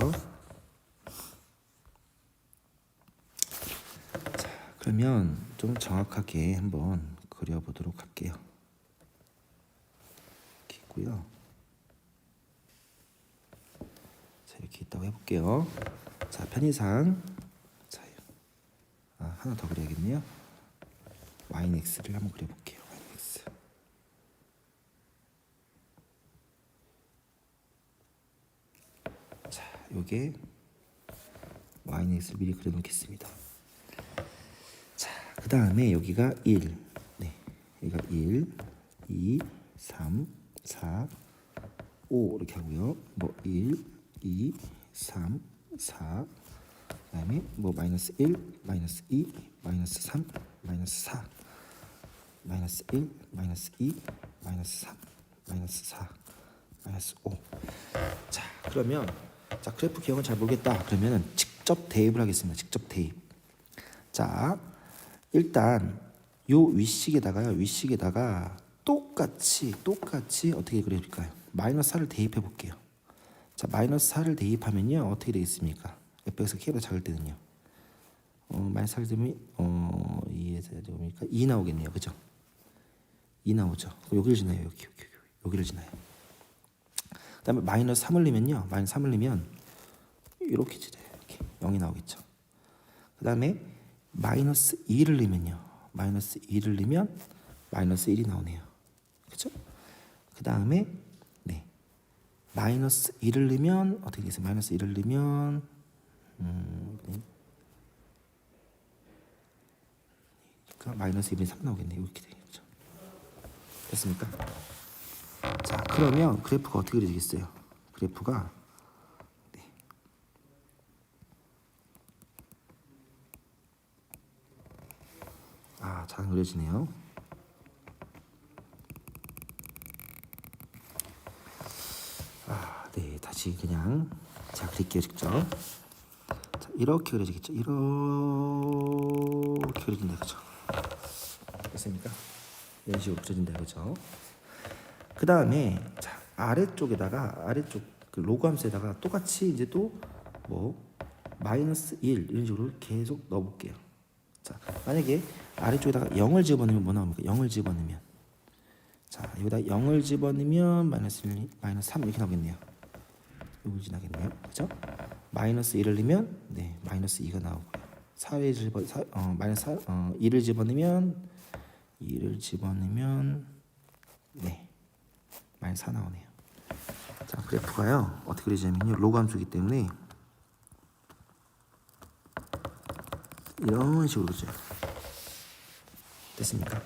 자, 그러면 좀 정확하게 한번 그려보도록 할게요. 이렇게 있고요. 자, 이렇게 있다고 해볼게요. 자, 편의상 자, 하나 더 그려야겠네요. yx를 한번 그려볼게요. yx. 자, 요게 yx를 미리 그려놓겠습니다. 자, 그 다음에 여기가 1, 네, 여기가 1, 2, 3, 4, 5 이렇게 하고요. 뭐 1, 2, 3, 4, 그다음에 뭐 마이너스 1, 마이너스 2, 마이너스 3, 마이너스 4, 마이너스 1, 마이너스 2, 마이너스 3, 마이너스 4, 마이너스 5. 자, 그러면 자, 그래프 기억은 잘 모르겠다. 그러면은 직접 대입을 하겠습니다. 직접 대입. 자, 일단 요 윗식에다가 똑같이 어떻게 그려줄까요? 마이너스 4를 대입해 볼게요. 자, 마이너스 4를 대입하면요 어떻게 되겠습니까? fx가 k보다 작을 때는요 마이너스 4를 대입하면 2에서 제곱이니까 2 나오겠네요. 그죠? 2 나오죠. 그럼 여기를 지나요. 여기를 지나요. 그 다음에 마이너스 3을 넣으면요 마이너스 3을 넣으면 이렇게 지나요. 이렇게 0이 나오겠죠. 그 다음에 마이너스 2를 넣으면요 마이너스 2를 넣으면 마이너스 1이 나오네요. 그죠? 그 다음에 네, 마이너스 1을 넣으면 어떻게 되겠어요? 마이너스 1을 넣으면 그러니까 마이너스 1이 3 나오겠네요. 이렇게 되겠죠. 됐습니까? 자, 그러면 그래프가 어떻게 그려지겠어요? 그래프가 네. 잘 그려지네요. 네, 다시 그냥 자 그릴게요. 직접. 자, 이렇게 그려지겠죠. 이렇게 그려진다, 그죠? 됐습니까? 이런 식으로 그려진다, 그죠? 그 다음에 자, 아래쪽 그 로그 함수에다가 똑같이 이제 또 뭐 마이너스 1 이런 식으로 계속 넣어볼게요. 자, 만약에 아래쪽에다가 0을 집어넣으면 뭐 나옵니까? 0을 집어넣으면 자, 여기다 0을 집어넣으면 마이너스 1, 마이너스 3 이렇게 나오겠네요. 이걸 지나겠네요. 그죠? 마이너스 1을 넣으면 네, 마이너스 2가 나오고요. 2를 집어넣으면 네, 마이너스 4 나오네요. 자, 그래프가요 어떻게 그리자면요 로그 함수이기 때문에 이런 식으로 그려져요. 됐습니까?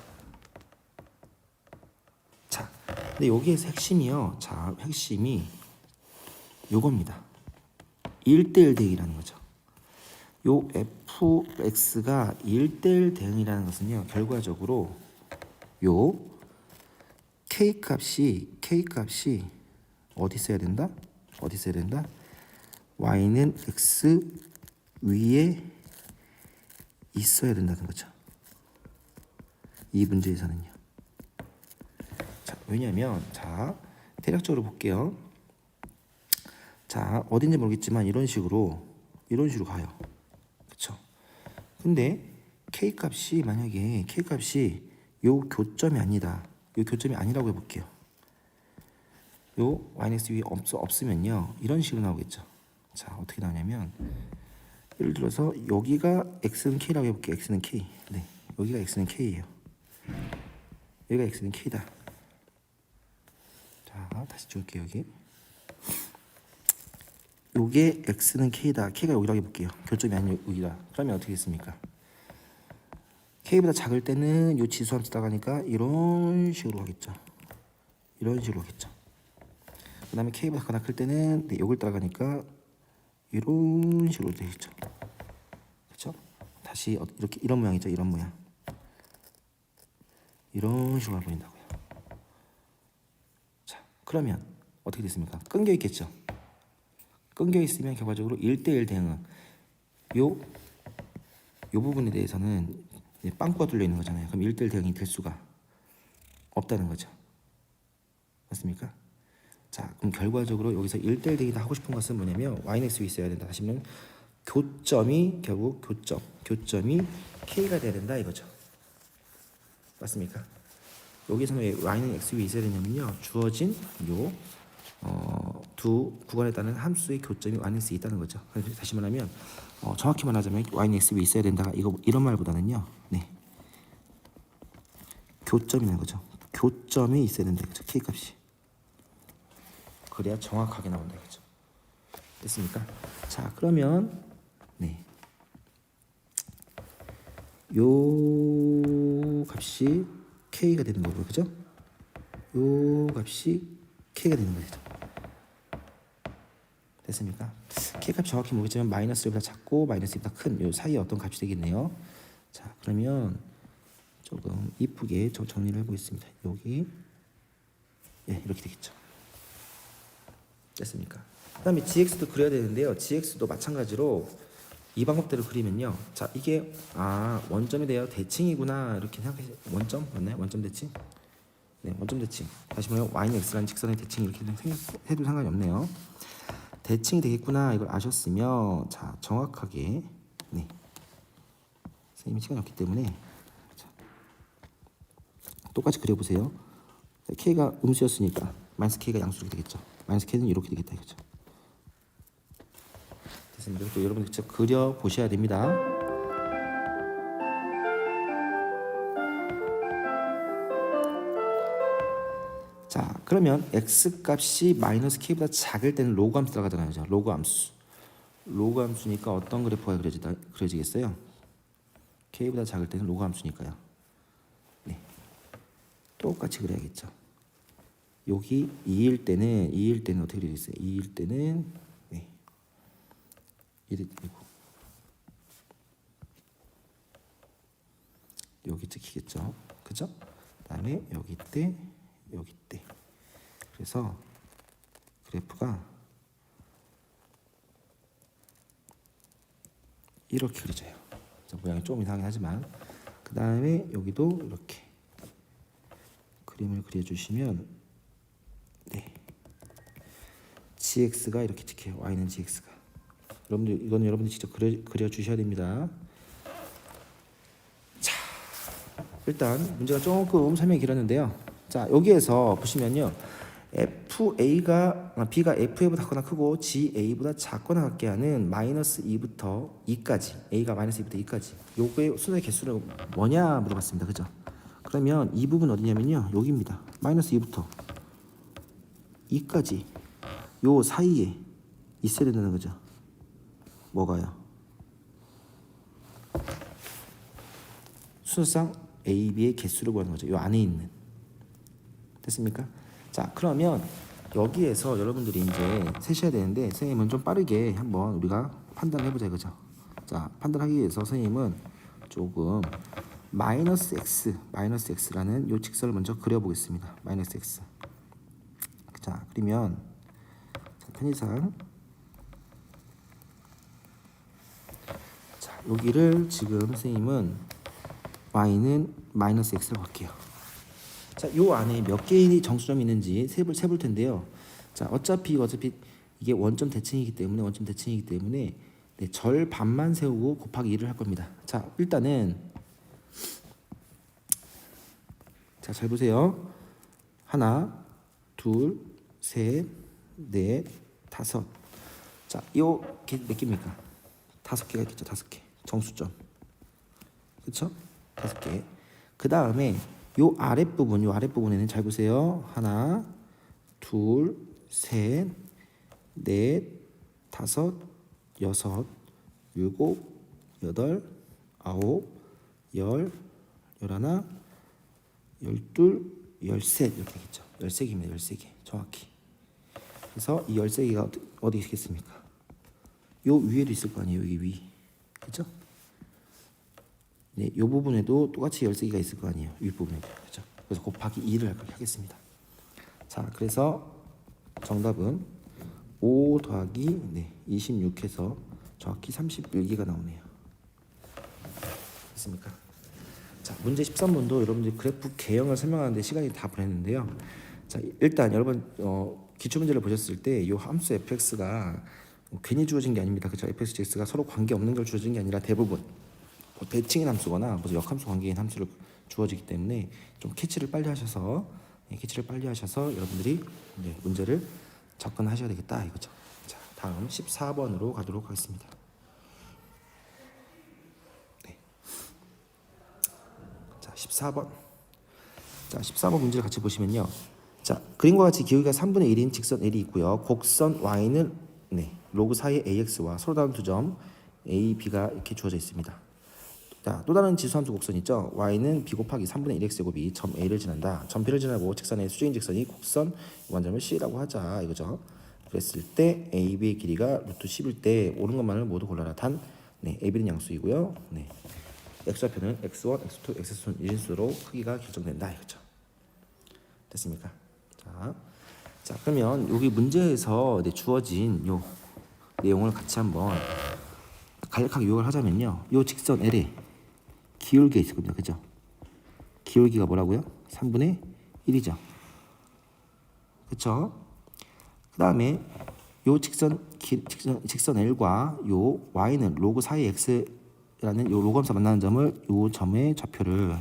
자, 근데 여기에서 핵심이요. 자, 핵심이 요겁니다. 1대1 대응이라는 거죠. 요 fx가 1대1 대응이라는 것은요. 결과적으로 요 k 값이 어디 있어야 된다? y는 x 위에 있어야 된다는 거죠. 이 문제에서는요. 자, 왜냐면 자, 대략적으로 볼게요. 자, 어딘지 모르겠지만 이런 식으로 이런 식으로 가요. 그렇죠? 근데 k 값이 만약에 k 값이 요 교점이 아니다. 요 교점이 아니라고 해볼게요. 요 마이너스 위 없으면요 이런 식으로 나오겠죠. 자 어떻게 나오냐면 예를 들어서 여기가 x는 k라고 해볼게요. x는 k. 네, 여기가 x는 k예요. 여기가 x는 k다. 자 다시 줄게요. 여기 요게 x는 k다. k가 여기라고 해볼게요. 교점이 아닌 여기다. 그러면 어떻게 됐습니까? k보다 작을 때는 요 지수함 따라가니까 이런 식으로 가겠죠. 이런 식으로 가겠죠. 그 다음에 k보다 크거나 클 때는 네, 요걸 따라가니까 이런 식으로 되겠죠. 그렇죠? 다시 이렇게 이런 모양이죠. 이런 모양. 이런 식으로 보인다고요. 자, 그러면 어떻게 됐습니까? 끊겨 있겠죠. 끊겨 있으면 결과적으로 1대1 대응은 요 부분에 대해서는 빵꾸가 뚫려 있는 거잖아요. 그럼 1대1 대응이 될 수가 없다는 거죠. 맞습니까? 자, 그럼 결과적으로 여기서 1대1 대응이다 하고 싶은 것은 뭐냐면 yx이 있어야 된다. 다시는 교점이 결국 교점이 k가 돼야 된다 이거죠. 맞습니까? 여기서는 왜 y는 x 위에 있어야 되냐면요. 주어진 요 두 구간에 따른 함수의 교점이 yx에 있다는 거죠. 그래서 다시 말하면 정확히 말하자면 y는 x 위에 있어야 된다. 이런 말보다는요. 네. 교점이라는 거죠. 교점이 있어야 된다 이거죠. k 값이. 그래야 정확하게 나온다 이거죠. 됐습니까? 자, 그러면 네. 요 값이 k가 되는 거고요. 그죠? 요 값이 k가 되는 거죠. 됐습니까? k 값 정확히 모르겠지만 마이너스 1보다 작고 마이너스 1보다 큰 요 사이에 어떤 값이 되겠네요. 자, 그러면 조금 이쁘게 좀 정리를 해보겠습니다. 여기 예, 이렇게 되겠죠. 됐습니까? 그 다음에 gx도 그려야 되는데요. gx도 마찬가지로 이 방법대로 그리면요. 자, 이게 원점에 대하여 대칭이구나 이렇게 생각해. 원점 맞나요? 원점 대칭. 네, 원점 대칭. 다시 말하면 y는 x라는 직선의 대칭 이렇게 해도 상관이 없네요. 대칭이 되겠구나 이걸 아셨으면 자 정확하게 네 선생님이 시간이 없기 때문에 자, 똑같이 그려보세요. k가 음수였으니까 마이너스 k가 양수로 되겠죠. 마이너스 k는 이렇게 되겠다 이거죠. 됐습니다. 또 여러분들 직접 그려 보셔야 됩니다. 자, 그러면 x 값이 마이너스 k보다 작을 때는 로그 함수 들어가잖아요. 로그 함수. 로그 함수니까 어떤 그래프가 그려지겠어요? k보다 작을 때는 로그 함수니까요. 네. 똑같이 그려야겠죠. 여기 2일 때는 어떻게 그려지겠어요? 2일 때는 네. 이렇게 되고 여기 찍히겠죠. 그죠? 그다음에 여기 때 그래서 그래프가 이렇게 그려져요. 모양이 조금 이상하긴 하지만 그 다음에 여기도 이렇게 그림을 그려주시면 네 gx가 이렇게 찍혀요. y는 gx가 여러분들 이거는 여러분들 직접 그려주셔야 됩니다. 자, 일단 문제가 조금 설명이 길었는데요. 자, 여기에서 보시면요. b가 fa보다 크거나 크고 ga보다 작거나 같게 하는 마이너스 2부터 2까지 a가 마이너스 2부터 2까지 요거의 순서의 개수를 뭐냐 물어봤습니다. 그죠? 그러면 이 부분 어디냐면요. 여기입니다. 마이너스 2부터 2까지 요 사이에 있어야 된다는 거죠. 뭐가요? 순서상 a, b의 개수를 구하는 거죠. 요 안에 있는. 됐습니까? 자, 그러면 여기에서 여러분들이 이제 세셔야 되는데 선생님은 좀 빠르게 한번 우리가 판단해 보자 이거죠. 자, 판단하기 위해서 선생님은 조금 마이너스 x라는 요 직선을 먼저 그려보겠습니다. 마이너스 x. 자, 그러면 편의상 자, 여기를 지금 선생님은 y는 마이너스 x라고 할게요. 자, 요 안에 몇 개의 정수점이 있는지 세볼 텐데요. 자, 어차피 이게 원점 대칭이기 때문에 네, 절 반만 세우고 곱하기 2를 할 겁니다. 자, 일단은 자, 잘 보세요. 하나, 둘, 셋, 넷, 다섯. 자, 이게 몇 개입니까? 5개가 있겠죠. 5개. 정수점. 그렇죠? 5개. 그 다음에 요 아랫부분에는 잘 보세요. 하나, 둘, 셋, 넷, 다섯, 여섯, 일곱, 여덟, 아홉, 열, 열하나, 열둘, 열셋 이렇게 되겠죠. 13개입니다. 13개 정확히. 그래서 이 13개가 어디 있겠습니까? 요 위에도 있을 거 아니에요. 여기 위. 그렇죠? 네, 요 부분에도 똑같이 13개가 있을 거 아니에요. 윗부분에도. 그렇죠? 그래서 곱하기 2를 하겠습니다. 자, 그래서 정답은 5 더하기 26해서 정확히 31개가 나오네요. 됐습니까? 자, 문제 13번도 여러분들 그래프 개형을 설명하는데 시간이 다 보냈는데요. 자, 일단 여러분 기출 문제를 보셨을 때 이 함수 fx가 괜히 주어진 게 아닙니다. 그렇죠? fx, gx가 서로 관계 없는 걸 주어진 게 아니라 대부분 대칭인 함수거나 무슨 역함수 관계인 함수를 주어지기 때문에 좀 캐치를 빨리 하셔서 여러분들이 문제를 접근하셔야 되겠다 이거죠. 자, 다음 14번으로 가도록 하겠습니다. 네. 자, 14번. 자, 14번 문제를 같이 보시면요. 자, 그림과 같이 기울기가 3분의 1인 직선 L이 있고요. 곡선 Y는 로그 사이의 AX와 서로 다른 두 점 A, B가 이렇게 주어져 있습니다. 자, 또 다른 지수함수 곡선 있죠. Y는 B 곱하기 3분의 1X 제곱이 점 A를 지난다. 점 B를 지나고 직선의 수직인 직선이 곡선 완점을 C라고 하자 이거죠. 그랬을 때 AB의 길이가 루트 10일 때 옳은 것만을 모두 골라라. 단 AB는 양수이고요. X좌표는 X1, X2, X순 1인수로 크기가 결정된다 이거죠. 됐습니까? 자, 그러면 여기 문제에서 주어진 요 내용을 같이 한번 간략하게 요약을 하자면요. 요 직선 L에 기울기가 있을 겁니다. 그죠? 기울기가 뭐라고요? 3분의 1이죠. 그쵸? 그 다음에 요 직선 L과 요 Y는 로그 사이 X라는 요 로그함수 만나는 점을 요 점의 좌표를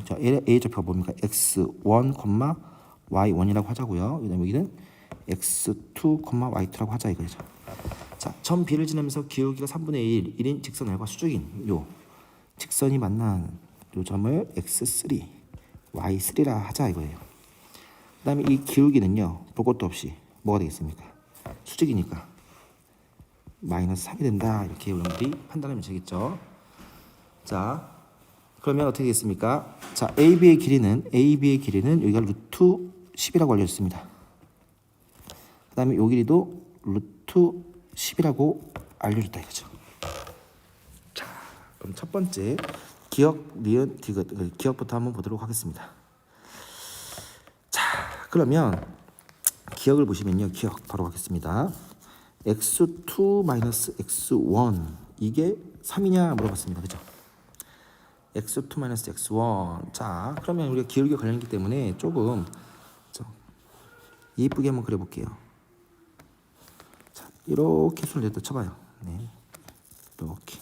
A의 좌표가 뭡니까? X1, Y1이라고 하자고요. 그다음에 여기는 X2, Y2라고 하자 이거죠. 자, 점 B를 지나면서 기울기가 3분의 1인 직선 L과 수직인 요 직선이 만난 요 점을 X3, Y3라 하자 이거예요. 그다음에 이 기울기는요. 볼 것도 없이 뭐가 되겠습니까? 수직이니까 마이너스 3이 된다. 이렇게 여러분들이 판단하면 되겠죠. 자, 그러면 어떻게 되겠습니까? 자, AB의 길이는 여기가 루트 10이라고 알려졌습니다. 그 다음에 요 길이도 루트 10이라고 알려줬다 이거죠. 자, 그럼 첫 번째 기억, 니은, 디귿, 기억부터 한번 보도록 하겠습니다. 자, 그러면 기억을 보시면요. 기억 바로 가겠습니다. x2 마이너스 x1 이게 3이냐 물어봤습니다. 그죠? x2 마이너스 x1. 자, 그러면 우리가 기울기가 관련이기 때문에 조금 예쁘게 한번 그려볼게요. 자, 이렇게 손을 내다 쳐봐요. 이렇게.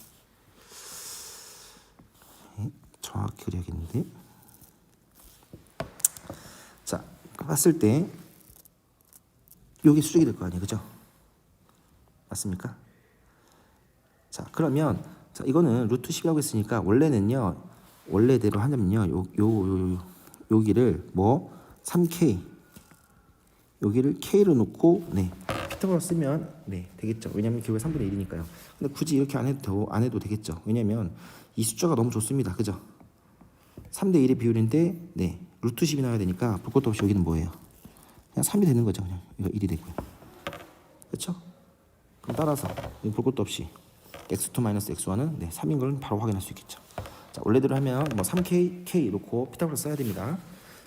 정확히 그려야겠는데. 자, 봤을 때 여기 수직이 될 거 아니에요, 그죠? 맞습니까? 자, 그러면 자, 이거는 루트 10이라고 했으니까 원래대로 하냐면요, 여기를 3K 여기를 K로 놓고 피타고라스 쓰면 되겠죠. 왜냐면 기울기 3분의 1이니까요. 근데 굳이 이렇게 안 해도 되겠죠. 왜냐면 이 숫자가 너무 좋습니다, 그죠? 3대 1의 비율인데 루트 10이 나와야 되니까 볼 것도 없이 여기는 뭐예요? 그냥 3이 되는 거죠. 그냥 이거 1이 되고요. 그렇죠? 그럼 따라서 볼 것도 없이 x2 마이너스 x1은 3인 걸 바로 확인할 수 있겠죠. 자, 원래대로 하면 3k k 놓고 피타고라스 써야 됩니다.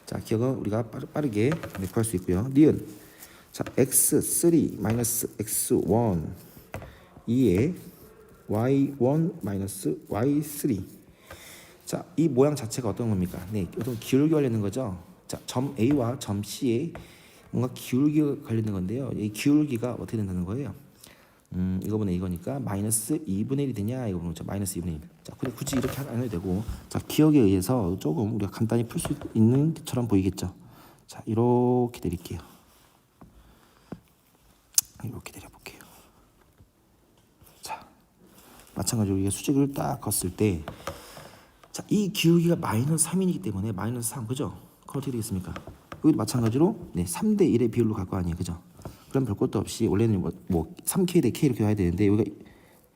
자, 기억은 우리가 빠르게 구할 수 있고요. 니은 자, x3 마이너스 x1 2에 y1 마이너스 y3. 자, 이 모양 자체가 어떤 겁니까? 어떤 기울기 관련된 거죠. 자, 점 A와 점 C에 뭔가 기울기가 관련된 건데요. 이 기울기가 어떻게 된다는 거예요? 이거분의 이거니까 마이너스 2분의 1이 되냐 이거 보는 거죠. 마이너스 2분의 1. 자, 근데 굳이 이렇게 안 해도 되고, 자, 기억에 의해서 조금 우리가 간단히 풀 수 있는 것처럼 보이겠죠. 자, 이렇게 내릴게요. 이렇게 내려볼게요. 자, 마찬가지로 우리가 수직을 딱 걷을 때, 자, 이 기울기가 마이너스 3이기 때문에 마이너스 3, 그죠? 그럼 어떻게 되겠습니까? 여기도 마찬가지로 3대 1의 비율로 갈 거 아니에요, 그죠? 그럼 별 것도 없이 원래는 뭐 3k 대 k 이렇게 와야 되는데 여기가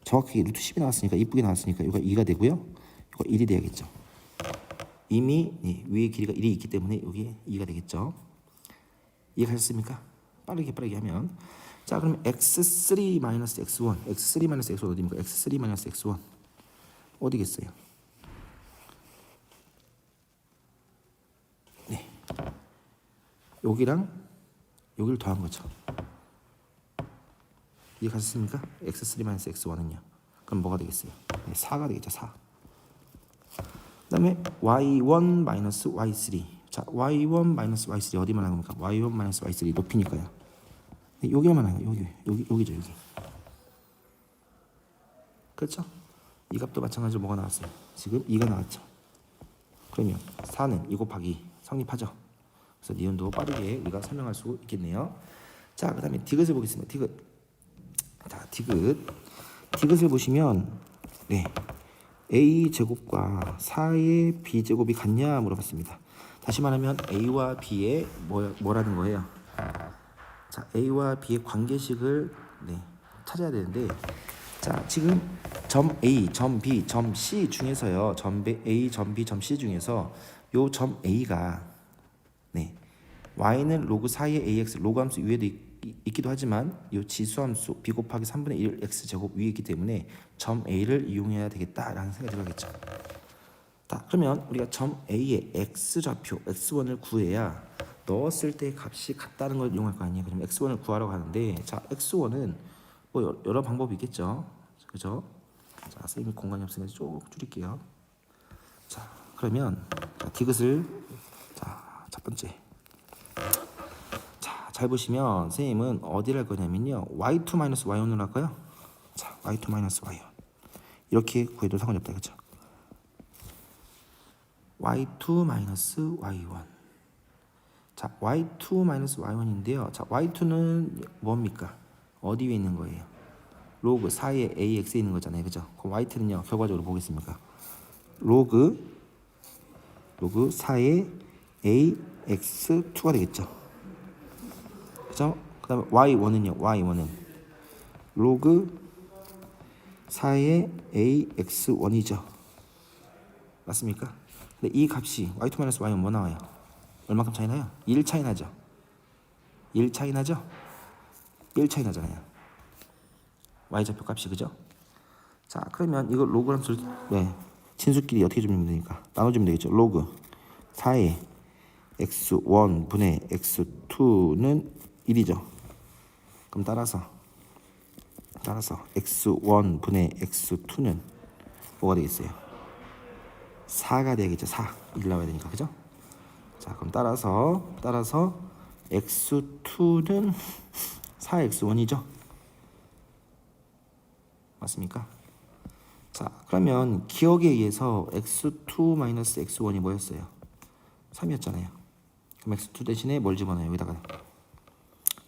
정확하게 루트 10이 나왔으니까 이쁘게 나왔으니까 여기가 2가 되고요. 이거 1이 돼야겠죠. 이미 위의 길이가 1이 있기 때문에 여기 2가 되겠죠. 이해가셨습니까? 빠르게 하면, 자, 그럼 x3 마이너스 x1, x3 마이너스 x1 어디입니까? x3 마이너스 x1 어디겠어요? 네, 여기랑 여기를 더한 거죠. 이해가셨습니까? x3 마이너스 x1은요. 그럼 뭐가 되겠어요? 네, 4가 되겠죠. 4. 그 다음에 y1 마이너스 y3. 자, y1 마이너스 y3 어디만 하는 겁니까? y1 마이너스 y3 높이니까요. 네, 여기만 하는 거예요. 여기죠. 여기. 그렇죠? 이 값도 마찬가지로 뭐가 나왔어요? 지금 2가 나왔죠. 그러면 4는 2 곱하기 성립하죠. 그래서 니은도 빠르게 우리가 설명할 수 있겠네요. 자, 그 다음에 디귿을 보겠습니다. 디귿. 자, 디귿을 보시면, 네, a 제곱과 4의 b 제곱이 같냐 물어봤습니다. 다시 말하면 a와 b의 뭐라는 거예요? 자, a와 b의 관계식을 찾아야 되는데, 자, 지금 점 A, 점 B, 점 C 중에서요, 점 A, 점 B, 점 C 중에서 요 점 A가 y는 로그 4의 ax 로그 함수 위에도 있기도 하지만 이 지수함수 b 곱하기 3분의 1 x 제곱 위에 있기 때문에 점 A를 이용해야 되겠다라는 생각이 들어가겠죠. 자, 그러면 우리가 점 A의 x좌표 x1을 구해야 넣었을 때 값이 같다는 걸 이용할 거 아니에요. 그럼 x1을 구하러 가는데, 자, x1은 뭐 여러 방법이 있겠죠. 그죠? 자, 선생님이 공간이 없으니까 조금 줄일게요. 자, 그러면 디귿을, 자, 첫 번째, 자, 잘 보시면 선생님은 어디를 할 거냐면요, y2 마이너스 y1을 할까요? 자, y2 마이너스 y1 이렇게 구해도 상관이 없다, 그렇죠? y2 마이너스 y1. 자, y2 마이너스 y1인데요. 자, y2는 뭡니까? 어디 위에 있는 거예요? 로그 4의 ax에 있는 거잖아요, 그죠? 그럼 y2는요, 결과적으로 보겠습니까? 로그 4의 ax2가 되겠죠, 그죠? 그 다음에 y1은요, y1은 로그 4의 ax1이죠. 맞습니까? 근데 이 값이 y2-y1 뭐 나와요? 얼마큼 차이 나요? 1 차이 나죠? 1 차이 나죠? 1 차이 나잖아요, y좌표 값이, 그죠? 자, 그러면 이거 로그 함수를 진수끼리 어떻게 주면 되니까 나눠주면 되겠죠. 로그 4의 x1 분의 x2는 1이죠. 그럼 따라서 x1 분의 x2는 뭐가 되겠어요? 4가 되겠죠. 4. 1 나와야 되니까, 그죠? 자, 그럼 따라서 x2는 4x1이죠. 맞습니까? 자, 그러면 기억에 의해서 x2 마이너스 x1이 뭐였어요? 3이었잖아요. 그럼 x2 대신에 뭘 집어넣어요? 여기다가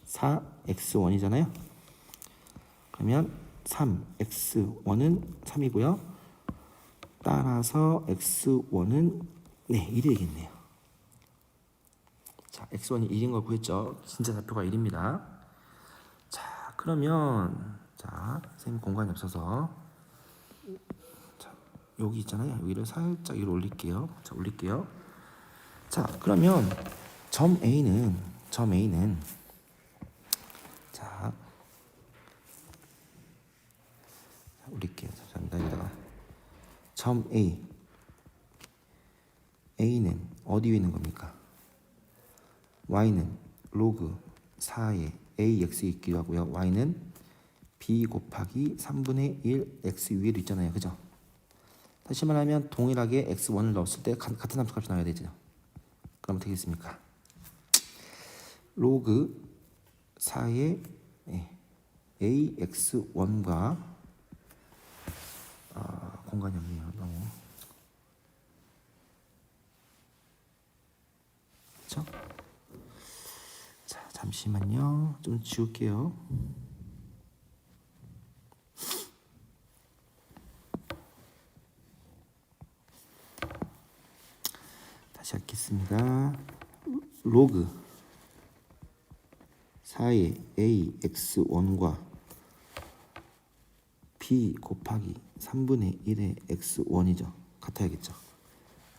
4x1이잖아요. 그러면 3x1은 3이고요. 따라서 x1은 1이 되겠네요. 자, x1이 1인 걸 구했죠. 진짜 좌표가 1입니다. 자, 그러면 선생님 공간이 없어서, 자, 여기 있잖아요. 여기를 살짝 위로 올릴게요. 자, 올릴게요. 자, 그러면 점 A는 자, 올릴게요. 자, 여기다가 점 A는 어디 위에 있는 겁니까? Y는 로그 4의 AX에 있기도 하고요. Y는 B 곱하기 3분의 1 X 위에도 있잖아요, 그죠? 다시 말하면 동일하게 X1을 넣었을 때 같은 함수 값이 나와야 되죠. 그럼 어떻게 되겠습니까? 로그 4의 AX1과 공간이 없네요. 너무. 그렇죠? 자, 잠시만요. 좀 지울게요. 다시 하겠습니다. 로그 4의 AX1과 B 곱하기 3분의 1의 X1이죠. 같아야겠죠.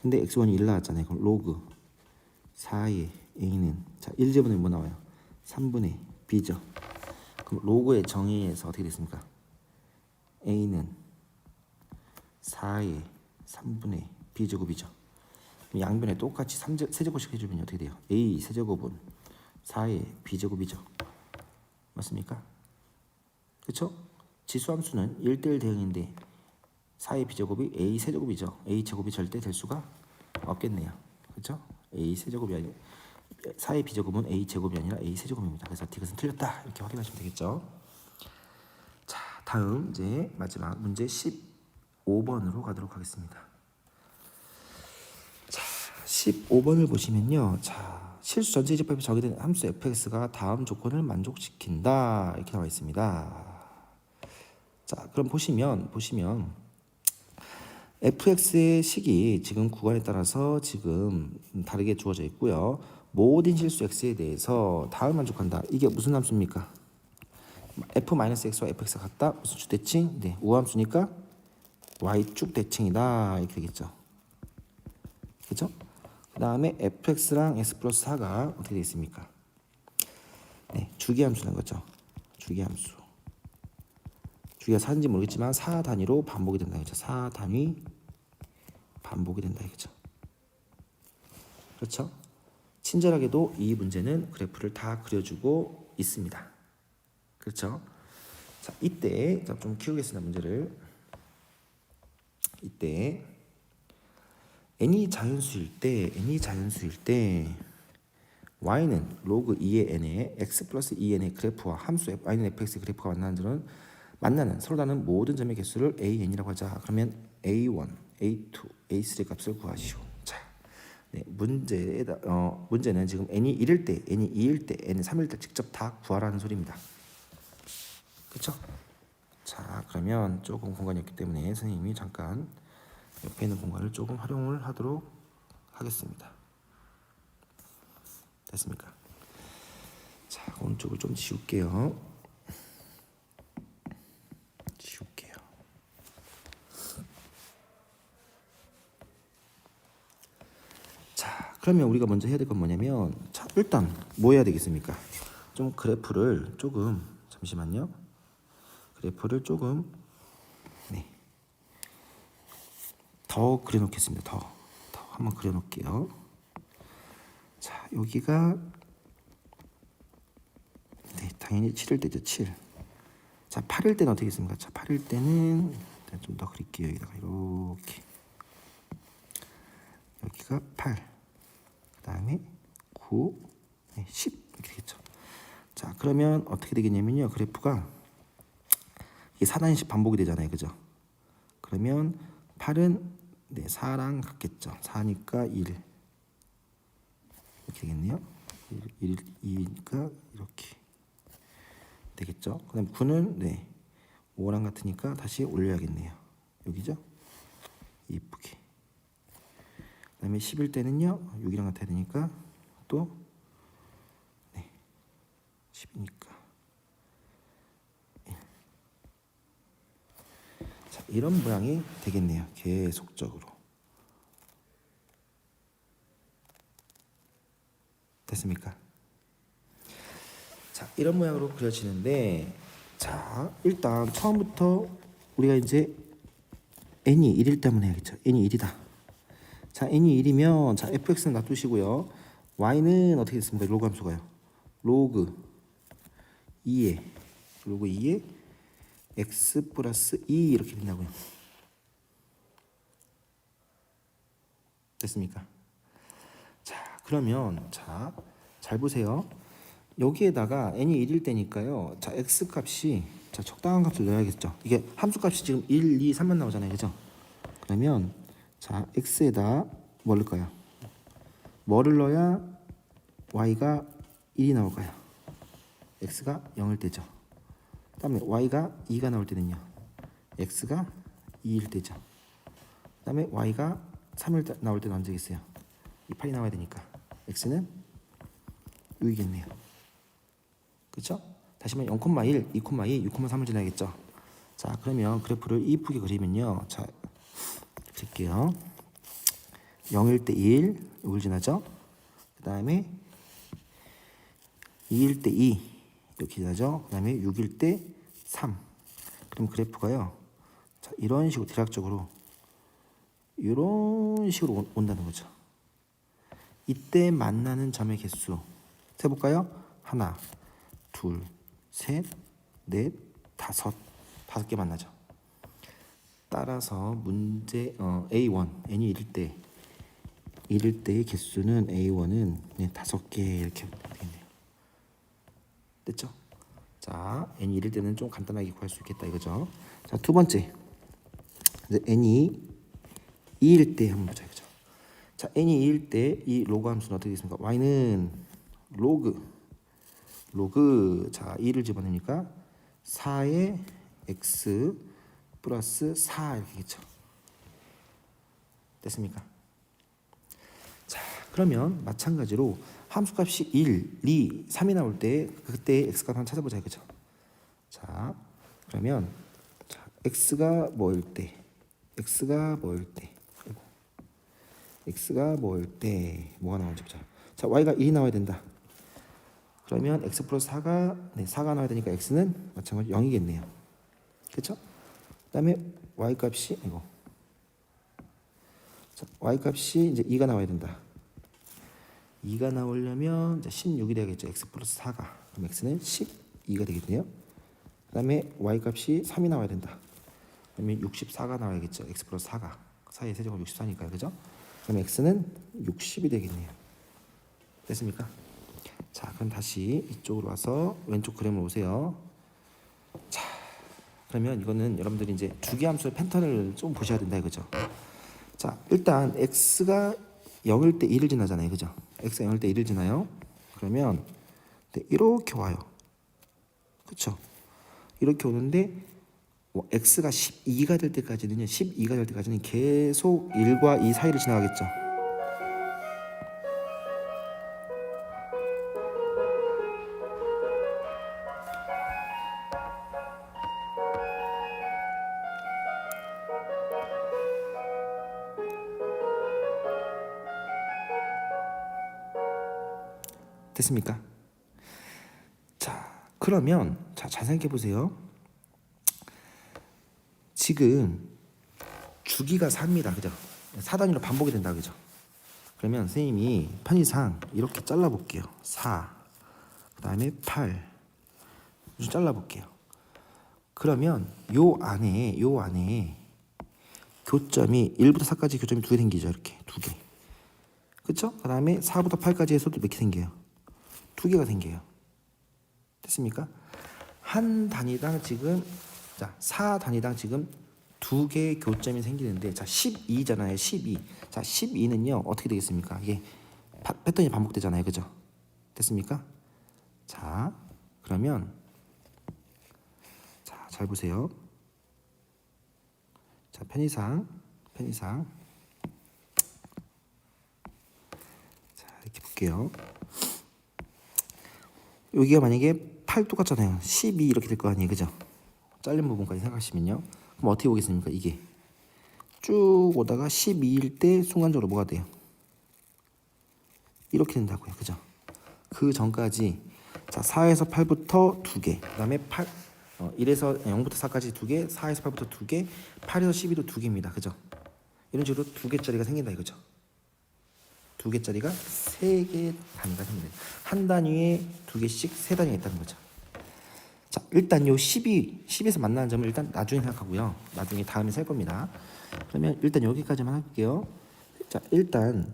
근데 X1이 1 나왔잖아요. 그럼 로그 4의 A는 자 1 제곱하면 뭐 나와요? 3분의 B죠. 그럼 로그의 정의에서 어떻게 됐습니까? A는 4의 3분의 B제곱이죠. 양변에 똑같이 세제곱씩 해주면 어떻게 돼요? A 세제곱은 4의 B제곱이죠. 맞습니까? 그렇죠? 지수함수는 1대1 대응인데 4의 B제곱이 A 세제곱이죠. A 제곱이 절대 될 수가 없겠네요. 그렇죠? A 세제곱이 아니라 4의 B제곱은 A 제곱이 아니라 A 세제곱입니다. 그래서 이것은 틀렸다. 이렇게 확인하시면 되겠죠. 자, 다음 이제 마지막 문제 15번으로 가도록 하겠습니다. 자, 15번을 보시면요. 자, 실수 전체 이집합에 정의된 함수 fx가 다음 조건을 만족시킨다. 이렇게 나와 있습니다. 자, 그럼 보시면 fx의 식이 지금 구간에 따라서 지금 다르게 주어져 있고요. 모든 실수 x에 대해서 다음을 만족한다. 이게 무슨 함수입니까? f-x와 fx가 같다. 무슨 주 대칭? 네, 우함수니까 y축 대칭이다. 이렇게 되겠죠. 그렇죠? 그 다음에 fx랑 x 플러스 4가 어떻게 되어 있습니까? 네, 주기함수라는 거죠. 주기함수. 주기가 4인지 모르겠지만 4 단위로 반복이 된다. 그렇죠? 4 단위 반복이 된다. 그렇죠? 그렇죠? 친절하게도 이 문제는 그래프를 다 그려주고 있습니다. 그렇죠? 자, 이때 좀 키우겠습니다. 문제를. 이때 n이 자연수일 때 y는 로그 2의 n에 x 플러스 2n의 그래프와 함수 y는 fx의 그래프가 만나는 서로 다른 모든 점의 개수를 an이라고 하자. 그러면 a1, a2, a3 값을 구하시오. 자, 네, 문제는 지금 n이 1일 때, n이 2일 때, n이 3일 때 직접 다 구하라는 소리입니다. 그렇죠? 자, 그러면 조금 공간이 없기 때문에 선생님이 잠깐 옆에 있는 공간을 조금 활용을 하도록 하겠습니다. 됐습니까? 자, 오른쪽을 좀 지울게요. 자, 그러면 우리가 먼저 해야 될 건 뭐냐면, 자, 일단 뭐 해야 되겠습니까? 좀 그래프를 조금 잠시만요. 그래프를 조금 더 그려놓겠습니다. 더 한번 그려놓을게요. 자, 여기가 당연히 7일 때죠. 7. 자, 8일 때는 어떻게 했습니까? 자, 8일 때는 일단 좀 더 그릴게요. 여기다가 이렇게. 여기가 8. 그 다음에 9, 10 이렇게 되겠죠. 자, 그러면 어떻게 되겠냐면요. 그래프가 이게 4단위씩 반복이 되잖아요. 그죠? 그러면 8은 4랑 같겠죠. 4니까 1 이렇게 되겠네요. 2니까 이렇게 되겠죠. 그 다음 9는 5랑 같으니까 다시 올려야겠네요. 여기죠. 이쁘게. 그 다음에 10일 때는요 6이랑 같아야 되니까 또 10이니까 자, 이런 모양이 되겠네요. 계속적으로. 됐습니까? 자, 이런 모양으로 그려지는데, 자, 일단 처음부터 우리가 이제 n이 1일 때문에 해야겠죠. n이 1이다. 자, n이 1이면 자, fx는 놔두시고요. y는 어떻게 됐습니까? 로그 함수가요. 로그 2에 x 플러스 2 이렇게 된다고요. 됐습니까? 자, 그러면 자, 잘 보세요. 여기에다가 n이 1일 때니까요. 자, x 값이 자, 적당한 값을 넣어야겠죠. 이게 함수 값이 지금 1, 2, 3만 나오잖아요. 그죠? 그러면 자, x에다 뭐 넣을까요? 뭐를 넣어야 y가 1이 나올까요? x가 0일 때죠. 그다음에 y가 2가 나올 때는요. x가 2일 때죠. 그다음에 y가 3일 나올 때는 언제겠어요? 이 8이 나와야 되니까 x는 6이겠네요. 그렇죠? 다시 말해 0,1, 2,2, 6,3을 지나야겠죠. 자, 그러면 그래프를 이쁘게 그리면요. 자, 볼게요. 0일 때 1, 이걸 지나죠. 그 다음에 2일 때 2, 이렇게 지나죠. 그 다음에 6일 때 3. 그럼 그래프가요. 자, 이런 식으로 대략적으로 이런 식으로 온다는 거죠. 이때 만나는 점의 개수 세볼까요? 하나, 둘, 셋, 넷, 다섯 개 만나죠. 따라서 문제 A1 n이 1일 때의 개수는 A1은 5개 이렇게 되겠네요. 됐죠? 자, n이 1일 때는 좀 간단하게 구할 수 있겠다 이거죠. 자, 두 번째 이제 n이 2일 때 한번 보자 이거죠. 자, n이 2일 때 이 로그 함수는 어떻게 되겠습니까? y는 로그 자 2를 집어넣으니까 4의 x 플러스 4 이렇게겠죠. 됐습니까? 자, 그러면 마찬가지로 함수값이 1, 2, 3이 나올 때 그때 x값 한번 찾아보자 이거죠. 자, 그러면 자, x가 뭐일 때 뭐가 나오는지 보자. 자, y가 1이 나와야 된다. 그러면 x 플러스 4가 4가 나와야 되니까 x는 마찬가지로 0이겠네요. 그렇죠? 그다음에 y 값이 자, y 값이 이제 2가 나와야 된다. 2가 나오려면 이제 16이 되겠죠. x 플러스 4가. 그럼 x는 12가 되겠네요. 그다음에 y 값이 3이 나와야 된다. 그러면 64가 나와야겠죠. x 플러스 4가. 4의 세제곱 64니까요. 그죠? 그럼 x는 60이 되겠네요. 됐습니까? 자, 그럼 다시 이쪽으로 와서 왼쪽 그림을 보세요. 자, 그러면 이거는 여러분들이 이제 두 개 함수의 패턴을 좀 보셔야 된다 이거죠. 자, 일단 x가 0일 때 1을 지나잖아요. 그죠? x가 0일 때 1을 지나요. 그러면 이렇게 와요. 그렇죠? 이렇게 오는데 x가 12가 될 때까지는요. 12가 될 때까지는 계속 1과 2 사이를 지나가겠죠. 됐습니까? 자, 그러면 자, 잘 생각해 보세요. 지금 주기가 4입니다. 그죠? 4단위로 반복이 된다. 그죠? 그러면 선생님이 편의상 이렇게 잘라 볼게요. 4. 그다음에 8. 좀 잘라 볼게요. 그러면 요 안에 교점이 1부터 4까지 교점이 2개 생기죠. 이렇게 2개. 그렇죠? 그다음에 4부터 8까지 해서도 몇 개 생겨요? 2개가 생겨요. 됐습니까? 한 단위당 지금 자, 4단위당 지금 2개의 교점이 생기는데 자, 12잖아요. 12. 자, 12는요. 어떻게 되겠습니까? 이게 패턴이 반복되잖아요. 그죠? 됐습니까? 자, 그러면 자, 잘 보세요. 자, 편의상 자, 이렇게 볼게요. 여기가 만약에 8 똑같잖아요. 12 이렇게 될 거 아니에요. 그죠? 잘린 부분까지 생각하시면요. 그럼 어떻게 오겠습니까? 이게 쭉 오다가 12일 때 순간적으로 뭐가 돼요? 이렇게 된다고요. 그죠? 그 전까지 자, 4에서 8부터 2개, 그 다음에 1에서 0부터 4까지 2개, 4에서 8부터 2개, 8에서 12도 2개입니다. 그죠? 이런 식으로 2개짜리가 생긴다 이거죠. 2개짜리가 3개 단위가 생깁니다. 한 단위에 2개씩 3단위가 있다는 거죠. 자, 일단 요 10에서 만나는 점을 일단 나중에 생각하고요. 나중에 다음에 셀 겁니다. 그러면 일단 여기까지만 할게요. 자, 일단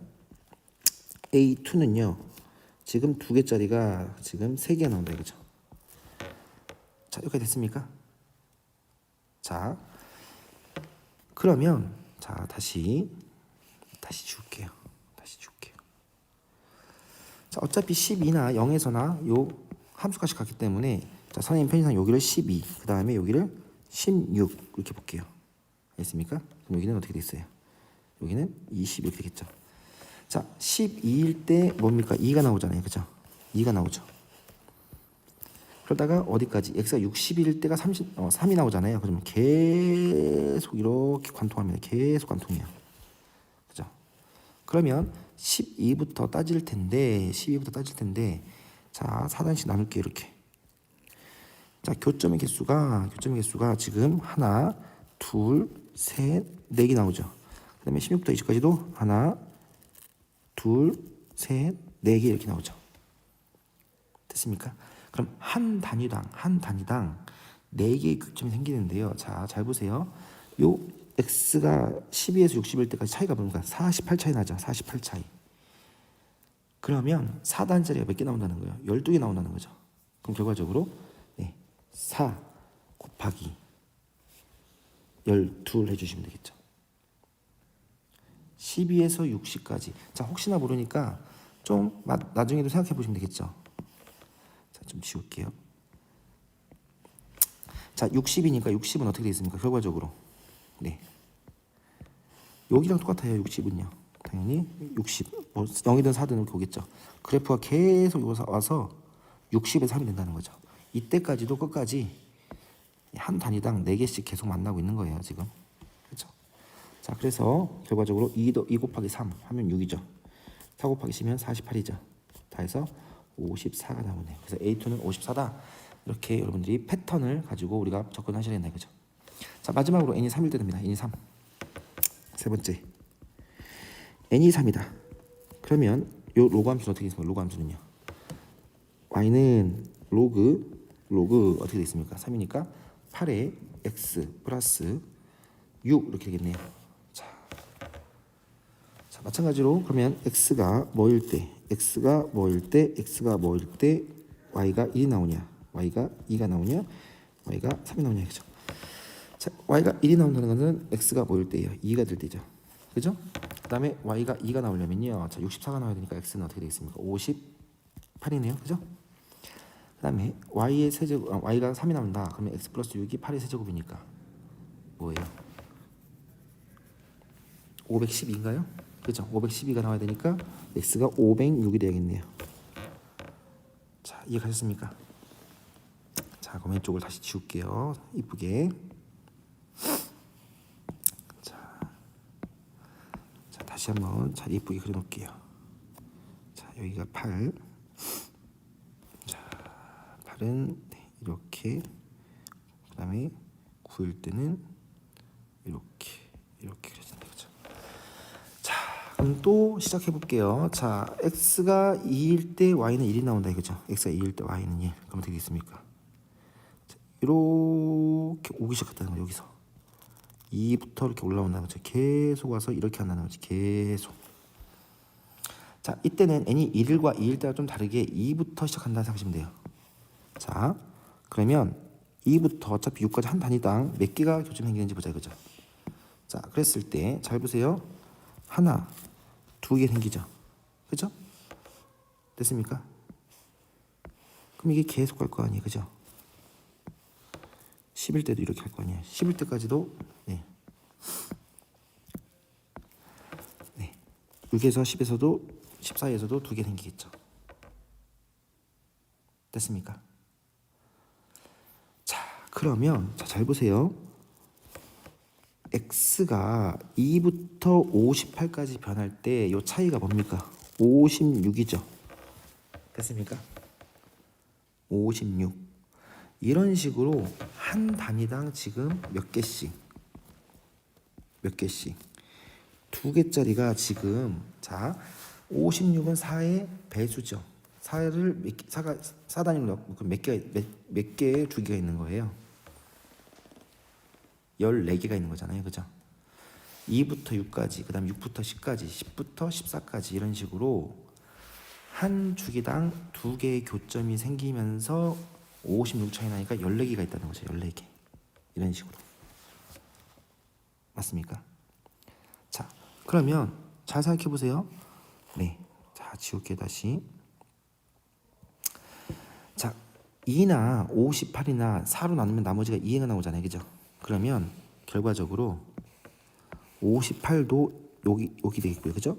A2는요. 지금 2개짜리가 지금 3개 나온다 이거죠. 자, 여기까지 됐습니까? 자, 그러면 자 다시 줄게요. 자, 어차피 12나 0에서나 요 함수값이 같기 때문에 자, 선생님 편의상 여기를 12, 그 다음에 여기를 16 이렇게 볼게요. 알겠습니까? 그럼 여기는 어떻게 됐어요? 여기는 20 이렇게 되겠죠. 자, 12일 때 뭡니까? 2가 나오잖아요. 그죠? 2가 나오죠. 그러다가 어디까지? x가 60일 때가 3이 나오잖아요. 그러면 계속 이렇게 관통합니다. 계속 관통이에요. 그죠? 그러면 12부터 따질 텐데 자, 4단씩 나눌게요. 이렇게. 자, 교점의 개수가 지금 하나, 둘, 셋, 4개 나오죠. 그 다음에 16부터 20까지도 하나, 둘, 셋, 4개 이렇게 나오죠. 됐습니까? 그럼 한 단위당 4개의 교점이 생기는데요. 자, 잘 보세요. 요 x가 12에서 60일 때까지 차이가 뭡니까? 48 차이 나죠. 48 차이. 그러면 4단짜리가 몇 개 나온다는 거예요? 12개 나온다는 거죠. 그럼 결과적으로 4 곱하기 12 해주시면 되겠죠. 12에서 60까지. 자, 혹시나 모르니까 좀 나중에도 생각해 보시면 되겠죠. 자, 좀 지울게요. 자, 60이니까 60은 어떻게 되어 있습니까? 결과적으로. 네. 여기랑 똑같아요. 60은요. 당연히 60. 뭐 0이든 4든 이렇게 오겠죠. 그래프가 계속 와서 60에서 3이 된다는 거죠. 이때까지도 끝까지 한 단위당 4개씩 계속 만나고 있는 거예요, 지금. 그렇죠? 자, 그래서 결과적으로 2 곱하기 3 하면 6이죠. 4 곱하기 10면 48이죠. 다 해서 54가 나오네요. 그래서 A2는 54다. 이렇게 여러분들이 패턴을 가지고 우리가 접근하셔야 된다 이거죠. 자, 마지막으로 n이 3일 때 됩니다. n이 3. 세 번째. n이 3이다. 그러면 요 로그 함수는 어떻게 있습니까? 로그 함수는요. y는 로그 어떻게 되어 있습니까? 3이니까 8에 x 플러스 6 이렇게 되겠네요. 자, 마찬가지로 그러면 x가 뭐일 때 y가 1이 나오냐, y가 2가 나오냐, y가 3이 나오냐 그죠? 자, y가 1이 나온다는 것은 x가 뭐일 때예요? 2가 될 때죠. 그죠? 그다음에 y가 2가 나오려면요. 자, 64가 나와야 되니까 x는 어떻게 되겠습니까? 58이네요. 그죠? 그다음에 y의 세제곱, y가 3이 나온다. 그러면 x 플러스 6이 8의 세제곱이니까 뭐예요? 512인가요? 그죠? 512가 나와야 되니까 x가 506이 되겠네요. 자, 이해가셨습니까? 자, 그럼 왼쪽을 다시 지울게요. 이쁘게. 자, 다시 한번 잘 이쁘게 그려놓을게요. 자, 여기가 8. 자, 8은 이렇게. 그다음에 9일 때는 이렇게 그려진다. 그죠? 자, 그럼 또 시작해 볼게요. 자, x가 2일 때 y는 1이 나온다 이거죠. x가 2일 때 y는 1. 그럼 어떻게 되겠습니까? 자, 이렇게 오기 시작했다는 거예요. 여기서 2부터 이렇게 올라온다는 거죠. 계속 와서 이렇게 한다는 거죠. 계속. 자, 이때는 n이 1일과 2일 때와 좀 다르게 2부터 시작한다는 생각하시면 돼요. 자, 그러면 2부터 어차피 6까지 한 단위당 몇 개가 교점이 생기는지 보자 이거죠. 자, 그랬을 때 잘 보세요. 하나, 2개 생기죠. 그죠? 됐습니까? 그럼 이게 계속 갈 거 아니에요. 그죠? 10일 때도 이렇게 할 거 아니에요. 10일 때까지도 6에서 10에서도 14에서도 2개 생기겠죠. 됐습니까? 자, 그러면 잘 보세요. x가 2부터 58까지 변할 때 이 차이가 뭡니까? 56이죠. 됐습니까? 56. 이런 식으로 한 단위당 지금 몇 개씩 2개짜리가 지금 자 56은 4의 배수죠. 4 단위로 넣고 몇 개의 주기가 있는 거예요. 14개가 있는 거잖아요. 그죠? 2부터 6까지, 그 다음 6부터 10까지, 10부터 14까지 이런 식으로 한 주기당 2개의 교점이 생기면서 56 차이 나니까 14개가 있다는 거죠. 14개. 이런 식으로. 맞습니까? 자, 그러면 잘 생각해 보세요. 네. 자, 지울게 다시. 자, 2나 58이나 4로 나누면 나머지가 2가 나오잖아요. 그죠? 그러면 결과적으로 58도 여기 되겠고요. 그죠?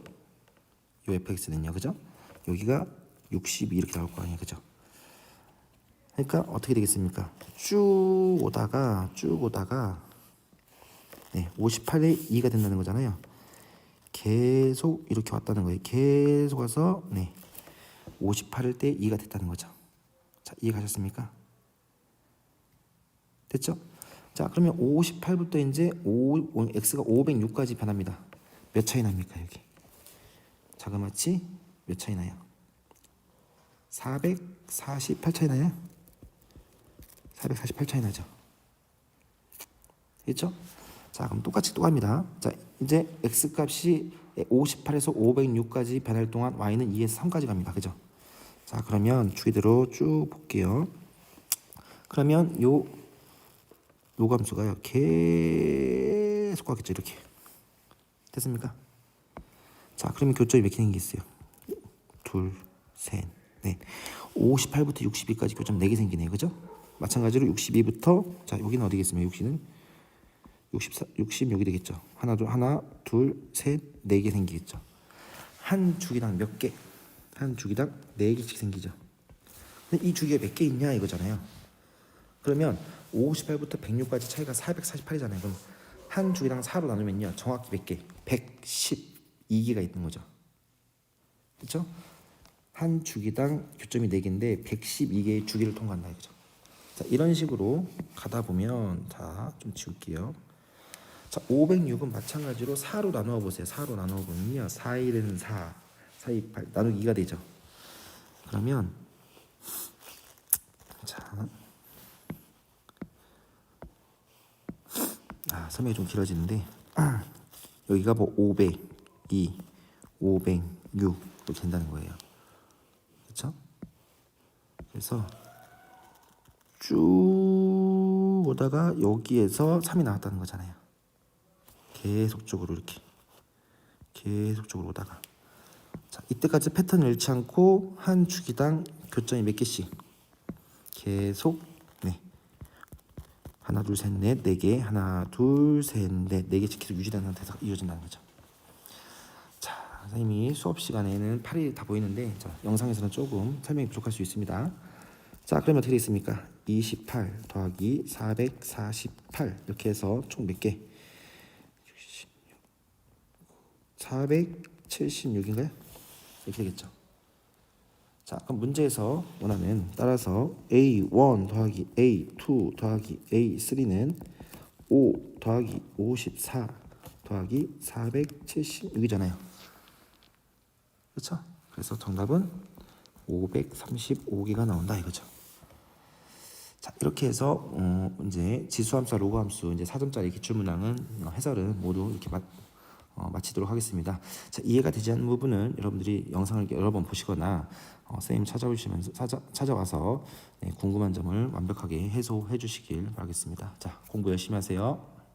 요 fx는요. 그죠? 여기가 62 이렇게 나올 거 아니에요. 그죠? 그러니까 어떻게 되겠습니까? 쭉 오다가 네, 58에 2가 된다는 거잖아요. 계속 이렇게 왔다는 거예요. 계속 와서 네, 58일 때 2가 됐다는 거죠. 자, 이해가셨습니까? 됐죠? 자, 그러면 58부터 이제 x가 506까지 변합니다. 몇 차이 납니까, 여기? 자그마치 몇 차이 나요? 448 차이 나요? 448 차이 나죠? 됐죠? 자, 그럼 똑같이 또 갑니다. 자, 이제 x 값이 58에서 506까지 변할 동안 y는 2에서 3까지 갑니다. 그죠? 자, 그러면 주기대로 쭉 볼게요. 그러면 요 감수가요 계속 가겠죠. 이렇게 됐습니까? 자, 그러면 교점이 몇 개 생기겠어요? 둘, 셋, 넷. 58부터 62까지 교점 4개 생기네요. 그죠? 마찬가지로 62부터 자, 여기는 어디겠습니까? 60은 66이 되겠죠. 하나, 둘, 셋, 4개 생기겠죠. 한 주기당 몇 개? 한 주기당 4개씩 생기죠. 근데 이 주기가 몇 개 있냐 이거잖아요. 그러면 58부터 106까지 차이가 448이잖아요. 그럼 한 주기당 4로 나누면요. 정확히 몇 개? 112개가 있는 거죠. 그렇죠? 한 주기당 교점이 4개인데 112개의 주기를 통과한다 이거죠. 자, 이런 식으로 가다 보면 자, 좀 지울게요. 자, 506은 마찬가지로 4로 나누어 보세요. 4로 나누어 보면요. 4, 1은 4, 4, 2, 8 나누기 2가 되죠. 그러면 자, 설명이 좀 길어지는데 여기가 뭐 500, 2, 500, 6 이렇게 된다는 거예요. 그렇죠? 그래서 쭉 오다가 여기에서 3이 나왔다는 거잖아요. 계속적으로 이렇게 계속적으로 오다가 자, 이때까지 패턴을 잃지 않고 한 주기당 교점이 몇 개씩 계속 네 하나 둘 셋 넷 네 개 하나 둘 셋 넷 네 개씩 계속 유지되는 상태에서 이어진다는 거죠. 자, 선생님이 수업 시간에는 팔이 다 보이는데 자, 영상에서는 조금 설명이 부족할 수 있습니다. 자, 그러면 어떻게 되겠습니까? 28 더하기 448 이렇게 해서 총 몇 개? 476인가요? 이렇게 되겠죠. 자, 그럼 문제에서 원하는 따라서 A1 더하기 A2 더하기 A3는 5 더하기 54 더하기 476이잖아요. 그렇죠? 그래서 정답은 535개가 나온다 이거죠. 자, 이렇게 해서 이제 지수함수와 로그함수 이제 4점짜리 기출문항은 해설은 모두 이렇게 마치도록 하겠습니다. 자, 이해가 되지 않는 부분은 여러분들이 영상을 여러 번 보시거나 선생님 찾아와서 네, 궁금한 점을 완벽하게 해소해 주시길 바라겠습니다. 자, 공부 열심히 하세요.